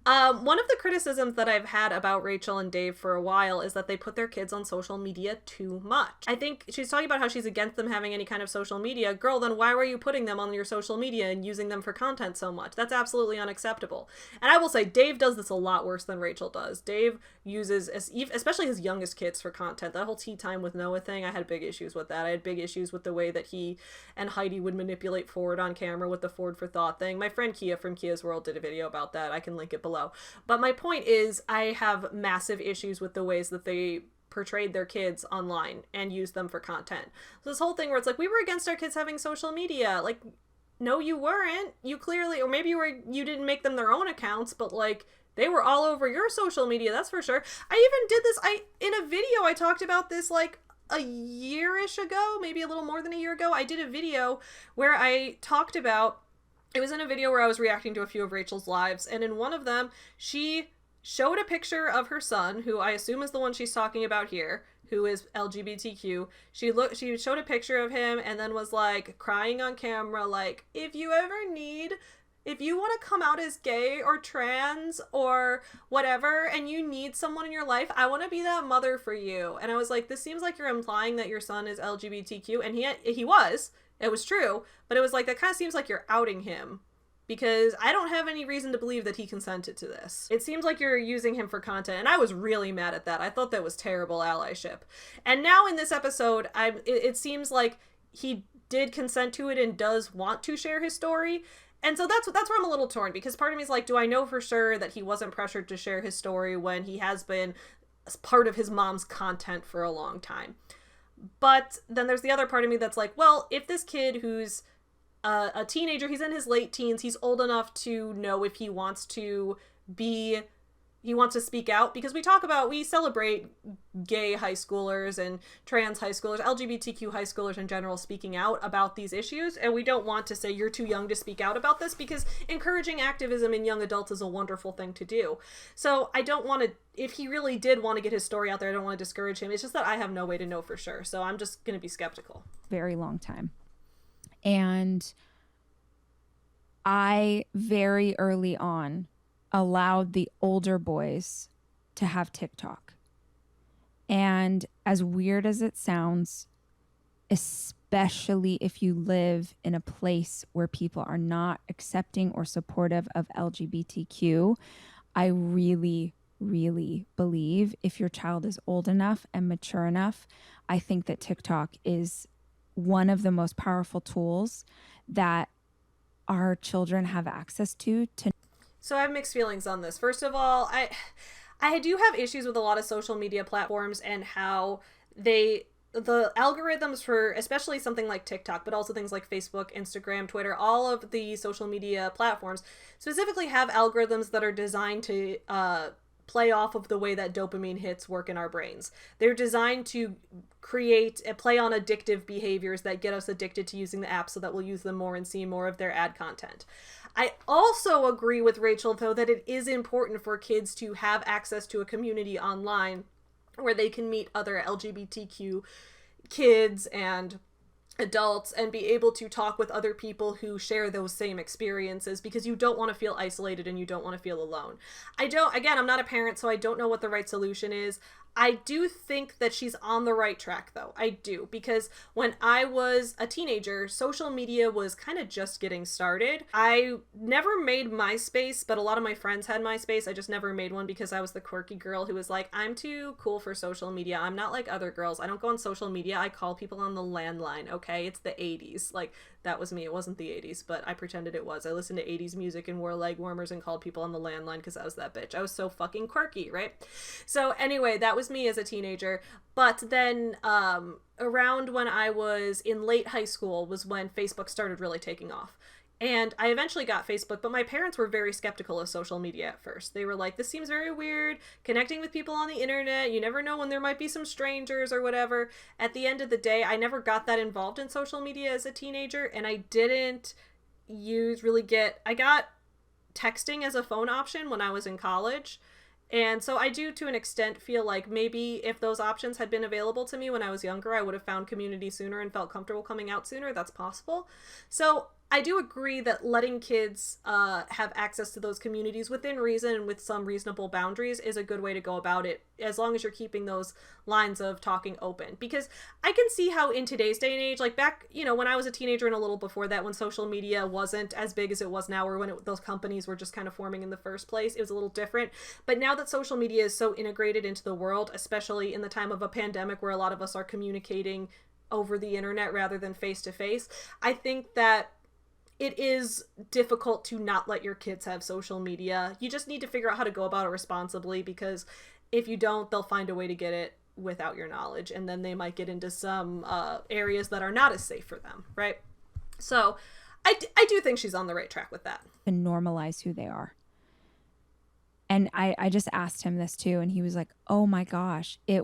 One of the criticisms that I've had about Rachel and Dave for a while is that they put their kids on social media too much. I think she's talking about how she's against them having any kind of social media. Girl, then why were you putting them on your social media and using them for content so much? That's absolutely unacceptable. And I will say, Dave does this a lot worse than Rachel does. Dave uses, especially his youngest kids, for content. That whole tea time with Noah thing, I had big issues with that. I had big issues with the way that he and Heidi would manipulate Ford on camera with the Ford for Thought thing. My friend Kia from Kia's World did a video about that. I can link it below. But my point is, I have massive issues with the ways that they portrayed their kids online and used them for content. So this whole thing where it's like, we were against our kids having social media. Like, no, you weren't. You clearly, or maybe you didn't make them their own accounts, but like, They were all over your social media, that's for sure. I even did this, in a video, I talked about this like a year-ish ago, maybe a little more than a year ago. I did a video where I talked about, it was in a video where I was reacting to a few of Rachel's lives, and in one of them, she showed a picture of her son, who I assume is the one she's talking about here, who is LGBTQ. She showed a picture of him and then was like crying on camera, like, if you want to come out as gay or trans or whatever, and you need someone in your life, I want to be that mother for you. And I was like, this seems like you're implying that your son is LGBTQ, and he was. It was true, but it was like, that kind of seems like you're outing him, because I don't have any reason to believe that he consented to this. It seems like you're using him for content, and I was really mad at that. I thought that was terrible allyship. And now in this episode, it seems like he did consent to it and does want to share his story. And so that's where I'm a little torn, because part of me is like, do I know for sure that he wasn't pressured to share his story when he has been part of his mom's content for a long time? But then there's the other part of me that's like, well, if this kid who's a teenager, he's in his late teens, he's old enough to know if he wants to speak out, because we celebrate gay high schoolers and trans high schoolers, LGBTQ high schoolers in general speaking out about these issues, and we don't want to say you're too young to speak out about this, because encouraging activism in young adults is a wonderful thing to do. So I don't want to, if he really did want to get his story out there, I don't want to discourage him. It's just that I have no way to know for sure, so I'm just going to be skeptical. Very long time. And I very early on allowed the older boys to have TikTok. And as weird as it sounds, especially if you live in a place where people are not accepting or supportive of LGBTQ, I really, really believe if your child is old enough and mature enough, I think that TikTok is one of the most powerful tools that our children have access to. So I have mixed feelings on this. First of all, I do have issues with a lot of social media platforms and how the algorithms for especially something like TikTok, but also things like Facebook, Instagram, Twitter, all of the social media platforms specifically have algorithms that are designed to play off of the way that dopamine hits work in our brains. They're designed to create and play on addictive behaviors that get us addicted to using the app so that we'll use them more and see more of their ad content. I also agree with Rachel, though, that it is important for kids to have access to a community online where they can meet other LGBTQ kids and adults and be able to talk with other people who share those same experiences, because you don't want to feel isolated and you don't want to feel alone. I'm not a parent, so I don't know what the right solution is. I do think that she's on the right track, though. I do, because when I was a teenager, social media was kind of just getting started. I never made MySpace, but a lot of my friends had MySpace. I just never made one because I was the quirky girl who was like, I'm too cool for social media. I'm not like other girls. I don't go on social media. I call people on the landline, okay? It's the 80s. Like, that was me. It wasn't the 80s, but I pretended it was. I listened to 80s music and wore leg warmers and called people on the landline because I was that bitch. I was so fucking quirky, right? So anyway, that was me as a teenager. But then around when I was in late high school was when Facebook started really taking off. And I eventually got Facebook, but my parents were very skeptical of social media at first. They were like, this seems very weird, connecting with people on the internet. You never know when there might be some strangers or whatever. At the end of the day, I never got that involved in social media as a teenager, and I didn't I got texting as a phone option when I was in college. And so I do, to an extent, feel like maybe if those options had been available to me when I was younger, I would have found community sooner and felt comfortable coming out sooner. That's possible. So I do agree that letting kids have access to those communities within reason and with some reasonable boundaries is a good way to go about it, as long as you're keeping those lines of talking open. Because I can see how in today's day and age, like back, when I was a teenager and a little before that, when social media wasn't as big as it was now, or when those companies were just kind of forming in the first place, it was a little different. But now that social media is so integrated into the world, especially in the time of a pandemic where a lot of us are communicating over the internet rather than face to face, I think that it is difficult to not let your kids have social media. You just need to figure out how to go about it responsibly, because if you don't, they'll find a way to get it without your knowledge, and then they might get into some areas that are not as safe for them, right? So I do think she's on the right track with that. And normalize who they are. And I just asked him this too, and he was like, oh my gosh, I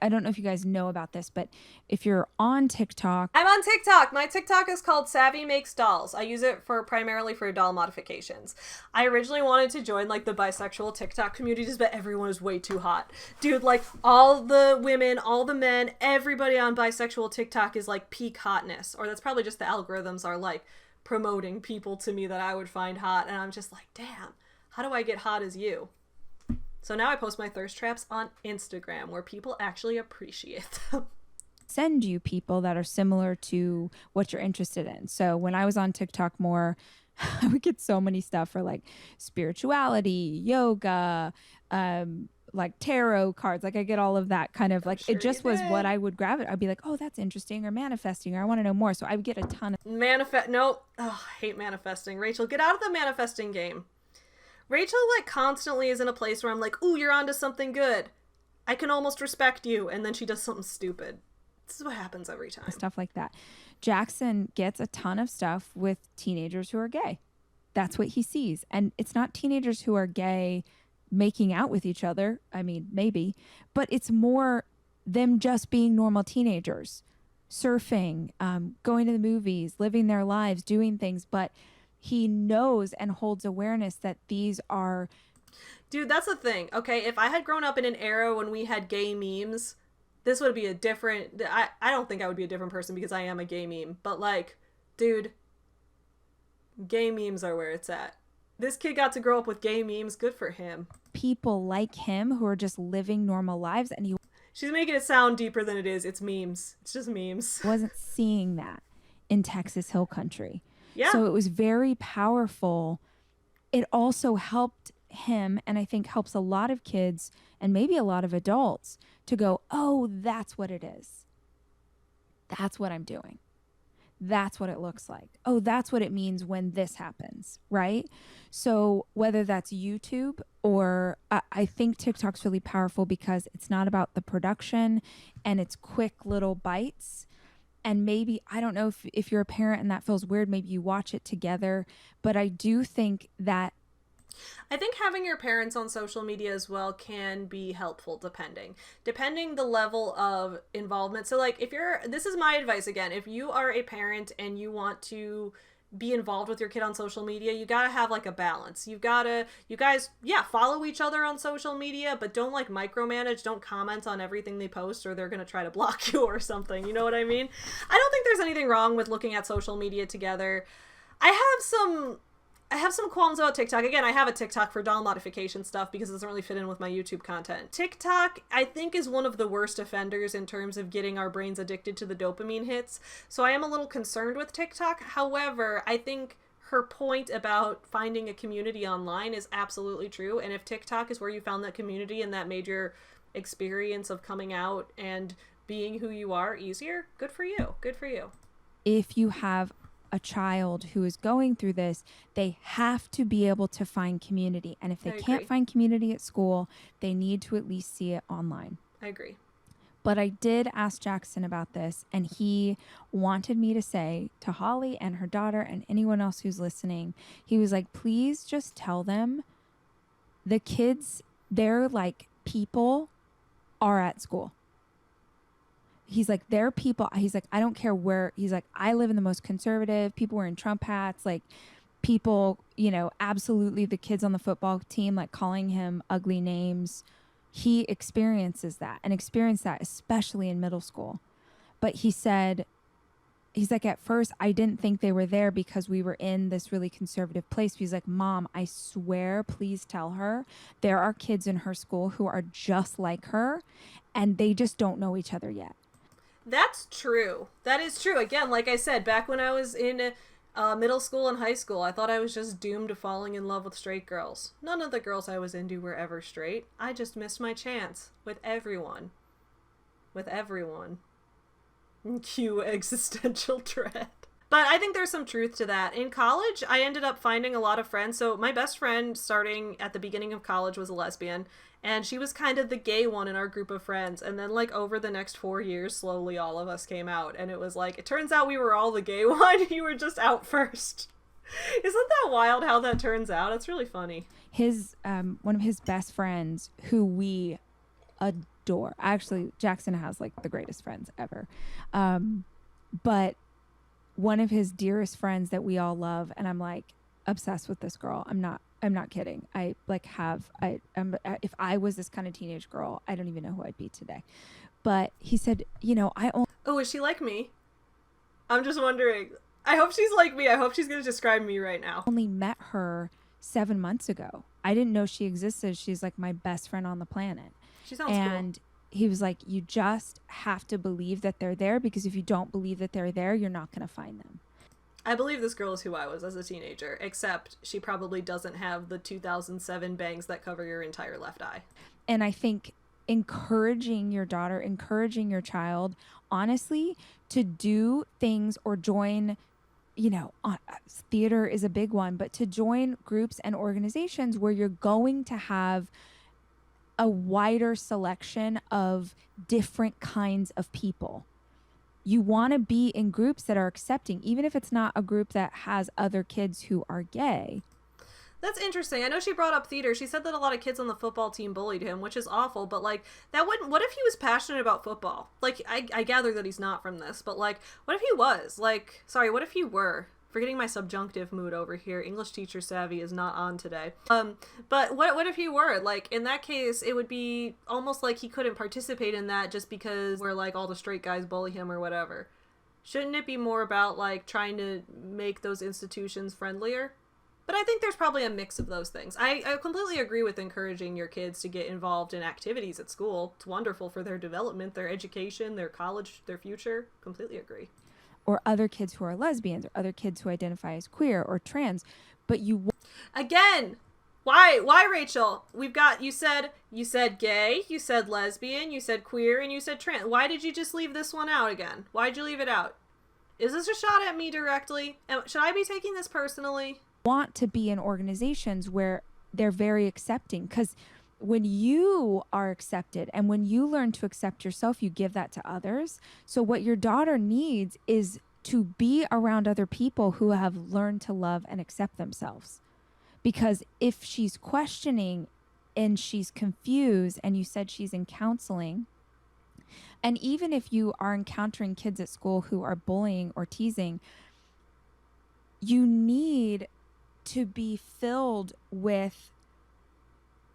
don't know if you guys know about this, but if you're on TikTok. I'm on TikTok. My TikTok is called SAVY Makes Dolls. I use it primarily for doll modifications. I originally wanted to join like the bisexual TikTok communities, but everyone is way too hot. Dude, like all the women, all the men, everybody on bisexual TikTok is like peak hotness. Or that's probably just the algorithms are like promoting people to me that I would find hot. And I'm just like, damn, how do I get hot as you? So now I post my thirst traps on Instagram where people actually appreciate them. Send you people that are similar to what you're interested in. So when I was on TikTok more, I would get so many stuff for like spirituality, yoga, like tarot cards. Like I get all of that kind of like, it just was what I would grab it. I'd be like, oh, that's interesting, or manifesting, or I want to know more. So I would get a ton of Nope. Oh, I hate manifesting. Rachel, get out of the manifesting game. Rachel like constantly is in a place where I'm like, ooh, you're onto something good. I can almost respect you. And then she does something stupid. This is what happens every time. Stuff like that. Jackson gets a ton of stuff with teenagers who are gay. That's what he sees. And it's not teenagers who are gay making out with each other. I mean, maybe. But it's more them just being normal teenagers. Surfing, going to the movies, living their lives, doing things. But he knows and holds awareness that these are... Dude, that's the thing. Okay, if I had grown up in an era when we had gay memes, this would be a different... I don't think I would be a different person because I am a gay meme. But like, dude, gay memes are where it's at. This kid got to grow up with gay memes. Good for him. People like him who are just living normal lives, and he... She's making it sound deeper than it is. It's memes. It's just memes. Wasn't seeing that in Texas Hill Country. Yeah. So it was very powerful. It also helped him, and I think helps a lot of kids and maybe a lot of adults to go, oh, that's what it is. That's what I'm doing. That's what it looks like. Oh, that's what it means when this happens, right? So whether that's YouTube or I think TikTok's really powerful because it's not about the production and it's quick little bites. And maybe, I don't know if you're a parent and that feels weird, maybe you watch it together. But I do think that... I think having your parents on social media as well can be helpful depending the level of involvement. So like this is my advice again, if you are a parent and you want to be involved with your kid on social media, you gotta have like a balance. You guys, follow each other on social media, but don't like micromanage, don't comment on everything they post or they're gonna try to block you or something. You know what I mean? I don't think there's anything wrong with looking at social media together. I have some qualms about TikTok. Again, I have a TikTok for doll modification stuff because it doesn't really fit in with my YouTube content. TikTok, I think, is one of the worst offenders in terms of getting our brains addicted to the dopamine hits. So I am a little concerned with TikTok. However, I think her point about finding a community online is absolutely true. And if TikTok is where you found that community and that made your experience of coming out and being who you are easier, good for you. Good for you. If you have a child who is going through this, they have to be able to find community. And if they can't find community at school, they need to at least see it online. I agree. But I did ask Jackson about this, and he wanted me to say to Holly and her daughter and anyone else who's listening, he was like, please just tell them the kids, they're like people are at school. He's like, they're people. He's like, I don't care where. He's like, I live in the most conservative, people wearing Trump hats, like people, absolutely the kids on the football team, like calling him ugly names. He experiences that and experienced that, especially in middle school. But he said, he's like, at first, I didn't think they were there because we were in this really conservative place. He's like, Mom, I swear, please tell her there are kids in her school who are just like her and they just don't know each other yet. That's true. That is true. Again, like I said, back when I was in middle school and high school, I thought I was just doomed to falling in love with straight girls. None of the girls I was into were ever straight. I just missed my chance with everyone. With everyone. Cue existential dread. But I think there's some truth to that. In college, I ended up finding a lot of friends. So my best friend starting at the beginning of college was a lesbian. And she was kind of the gay one in our group of friends. And then like over the next 4 years, slowly all of us came out. And it was like, it turns out we were all the gay one. You were just out first. Isn't that wild how that turns out? It's really funny. His one of his best friends, who we adore. Actually, Jackson has like the greatest friends ever. But one of his dearest friends that we all love, and I'm like obsessed with this girl. I'm not kidding. If I was this kind of teenage girl, I don't even know who I'd be today. But he said, Oh, is she like me? I'm just wondering. I hope she's like me. I hope she's going to describe me right now. only met her 7 months ago. I didn't know she existed. She's like my best friend on the planet. She sounds And he was like, you just have to believe that they're there, because if you don't believe that they're there, you're not going to find them. I believe this girl is who I was as a teenager, except she probably doesn't have the 2007 bangs that cover your entire left eye. And I think encouraging your daughter, encouraging your child, honestly, to do things or join, theater is a big one, but to join groups and organizations where you're going to have a wider selection of different kinds of people. You want to be in groups that are accepting, even if it's not a group that has other kids who are gay. That's interesting. I know she brought up theater. She said that a lot of kids on the football team bullied him, which is awful, but like that wouldn't, what if he was passionate about football? Like I gather that he's not from this, but like what if he was? Like, sorry, what if he were? Forgetting my subjunctive mood over here. English teacher Savvy is not on today. But what if he were? Like, in that case, it would be almost like he couldn't participate in that just because we're like all the straight guys bully him or whatever. Shouldn't it be more about like trying to make those institutions friendlier? But I think there's probably a mix of those things. I completely agree with encouraging your kids to get involved in activities at school. It's wonderful for their development, their education, their college, their future. Completely agree. Or other kids who are lesbians, or other kids who identify as queer or trans. But Again, why Rachel? We've got, you said gay, you said lesbian, you said queer, and you said trans. Why did you just leave this one out again? Why'd you leave it out? Is this a shot at me directly? Should I be taking this personally? Want to be in organizations where they're very accepting, because when you are accepted and when you learn to accept yourself, you give that to others. So what your daughter needs is to be around other people who have learned to love and accept themselves. Because if she's questioning and she's confused, and you said she's in counseling, and even if you are encountering kids at school who are bullying or teasing, you need to be filled with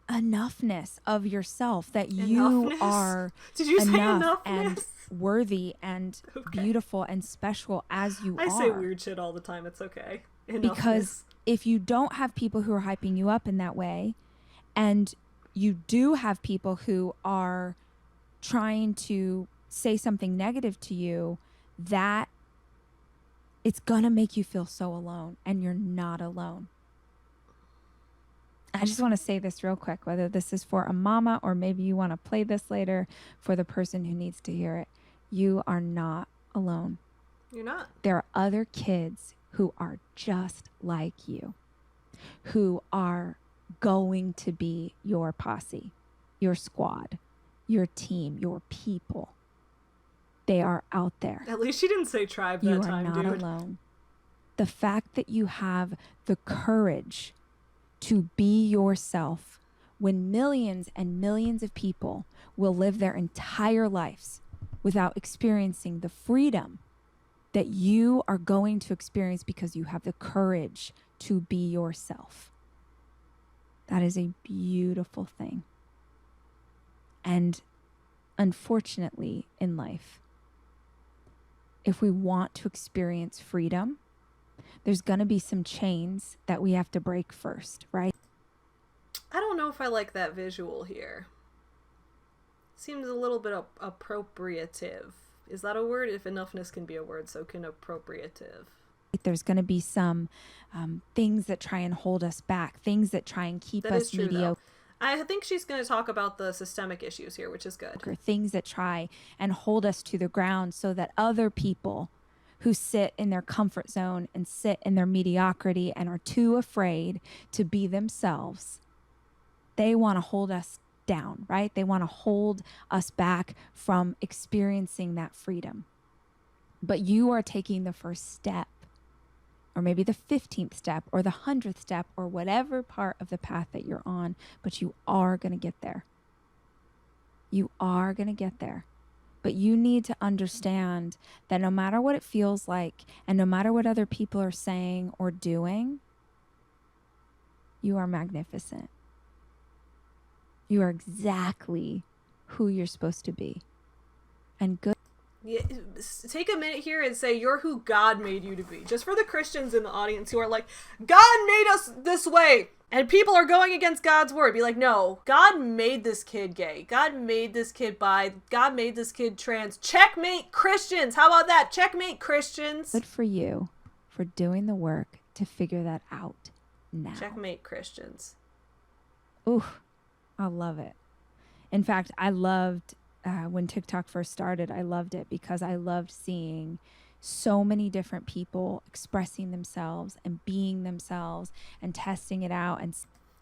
enoughness of yourself, that you are Did you say enough enoughness? and worthy and beautiful and special as you are. I say weird shit all the time. It's okay. Because if you don't have people who are hyping you up in that way, and you do have people who are trying to say something negative to you, that it's gonna make you feel so alone, and you're not alone. I just want to say this real quick, whether this is for a mama or maybe you want to play this later for the person who needs to hear it. You are not alone. You're not. There are other kids who are just like you, who are going to be your posse, your squad, your team, your people. They are out there. At least she didn't say tribe that time, dude. You are not alone. The fact that you have the courage to be yourself when millions and millions of people will live their entire lives without experiencing the freedom that you are going to experience because you have the courage to be yourself. That is a beautiful thing. And unfortunately in life, if we want to experience freedom, there's going to be some chains that we have to break first, right? I don't know if I like that visual here. Seems a little bit appropriative. Is that a word? If enoughness can be a word, so can appropriative. There's going to be some things that try and hold us back, things that try and keep us mediocre. I think she's going to talk about the systemic issues here, which is good. Things that try and hold us to the ground so that other people who sit in their comfort zone and sit in their mediocrity and are too afraid to be themselves, they want to hold us down, right? They want to hold us back from experiencing that freedom. But you are taking the first step. or maybe the 15th step or the 100th step or whatever part of the path that you're on, but you are going to get there. You are going to get there. But you need to understand that no matter what it feels like and no matter what other people are saying or doing, you are magnificent. You are exactly who you're supposed to be. And good. Yeah, take a minute here and say you're who God made you to be. Just for the Christians in the audience who are like, God made us this way, and people are going against God's word. Be like, no, God made this kid gay. God made this kid bi. God made this kid trans. Checkmate Christians. How about that? Checkmate Christians. Good for you for doing the work to figure that out now. Checkmate Christians. Ooh, I love it. In fact, I loved when TikTok first started, I loved it because I loved seeing so many different people expressing themselves and being themselves and testing it out. And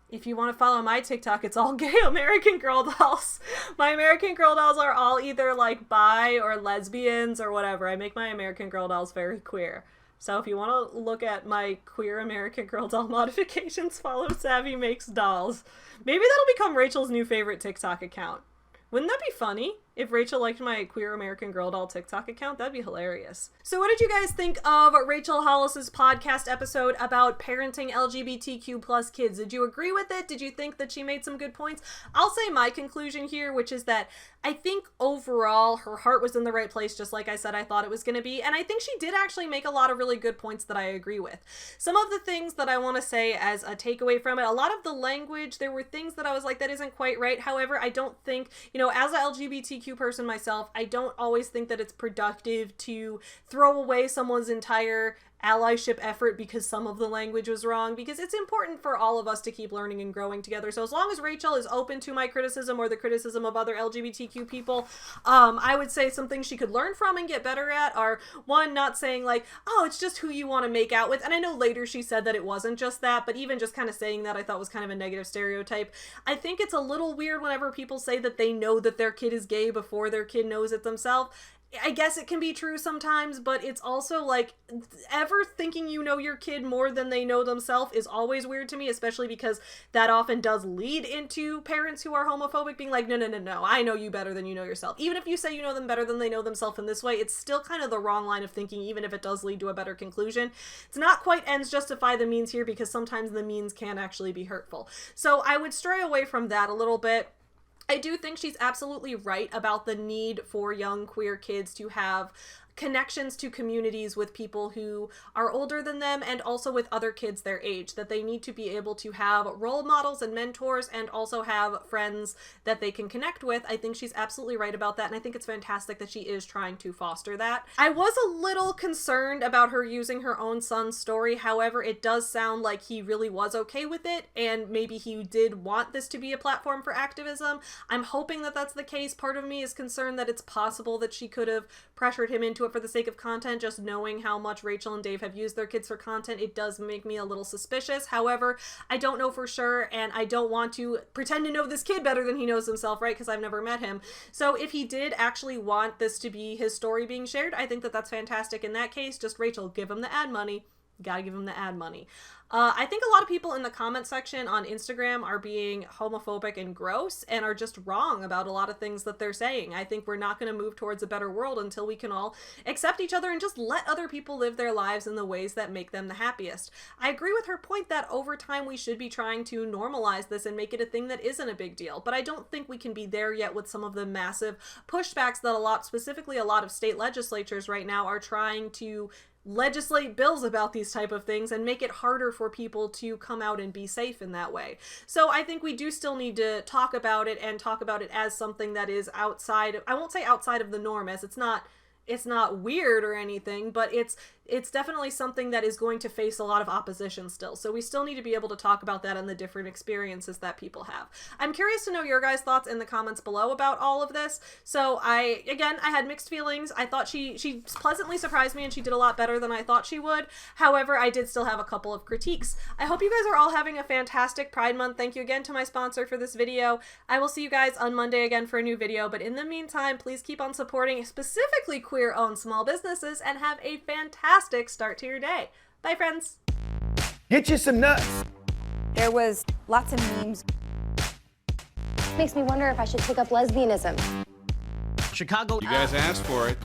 if you want to follow my TikTok, it's all gay American Girl dolls. My American Girl dolls are all either like bi or lesbians or whatever. I make my American Girl dolls very queer. So if you want to look at my queer American Girl doll modifications, follow Savvy Makes Dolls. Maybe that'll become Rachel's new favorite TikTok account. Wouldn't that be funny? If Rachel liked my Queer American Girl Doll TikTok account, that'd be hilarious. So what did you guys think of Rachel Hollis's podcast episode about parenting LGBTQ plus kids? Did you agree with it? Did you think that she made some good points? I'll say my conclusion here, which is that I think overall her heart was in the right place, just like I said I thought it was going to be. And I think she did actually make a lot of really good points that I agree with. Some of the things that I want to say as a takeaway from it, a lot of the language, there were things that I was like, that isn't quite right. However, I don't think, as a LGBTQ person myself, I don't always think that it's productive to throw away someone's entire allyship effort because some of the language was wrong, because it's important for all of us to keep learning and growing together. So as long as Rachel is open to my criticism or the criticism of other LGBTQ people, I would say some things she could learn from and get better at are, one, not saying like, oh, it's just who you want to make out with. And I know later she said that it wasn't just that, but even just kind of saying that I thought was kind of a negative stereotype. I think it's a little weird whenever people say that they know that their kid is gay before their kid knows it themselves. I guess it can be true sometimes, but it's also like, ever thinking you know your kid more than they know themselves is always weird to me, especially because that often does lead into parents who are homophobic being like, no, I know you better than you know yourself. Even if you say you know them better than they know themselves in this way, it's still kind of the wrong line of thinking, even if it does lead to a better conclusion. It's not quite ends justify the means here, because sometimes the means can actually be hurtful. So I would stray away from that a little bit. I do think she's absolutely right about the need for young queer kids to have connections to communities with people who are older than them and also with other kids their age, that they need to be able to have role models and mentors and also have friends that they can connect with. I think she's absolutely right about that, and I think it's fantastic that she is trying to foster that. I was a little concerned about her using her own son's story. However, it does sound like he really was okay with it, and maybe he did want this to be a platform for activism. I'm hoping that that's the case. Part of me is concerned that it's possible that she could have pressured him into it for the sake of content. Just knowing how much Rachel and Dave have used their kids for content, it does make me a little suspicious. However, I don't know for sure, and I don't want to pretend to know this kid better than he knows himself, right? Because I've never met him. So if he did actually want this to be his story being shared, I think that that's fantastic. In that case, just Rachel, give him the ad money. You gotta give him the ad money. I think a lot of people in the comment section on Instagram are being homophobic and gross and are just wrong about a lot of things that they're saying. I think we're not going to move towards a better world until we can all accept each other and just let other people live their lives in the ways that make them the happiest. I agree with her point that over time we should be trying to normalize this and make it a thing that isn't a big deal, but I don't think we can be there yet with some of the massive pushbacks that specifically a lot of state legislatures right now are trying to legislate bills about these type of things and make it harder for people to come out and be safe in that way. So I think we do still need to talk about it and talk about it as something that is outside, I won't say outside of the norm, as it's not weird or anything, but it's definitely something that is going to face a lot of opposition still. So we still need to be able to talk about that and the different experiences that people have. I'm curious to know your guys' thoughts in the comments below about all of this. So I had mixed feelings. I thought she pleasantly surprised me and she did a lot better than I thought she would. However, I did still have a couple of critiques. I hope you guys are all having a fantastic Pride Month. Thank you again to my sponsor for this video. I will see you guys on Monday again for a new video, but in the meantime, please keep on supporting specifically queer-owned small businesses and have a fantastic start to your day. Bye, friends. Get you some nuts. There was lots of memes. Makes me wonder if I should take up lesbianism. You guys asked for it.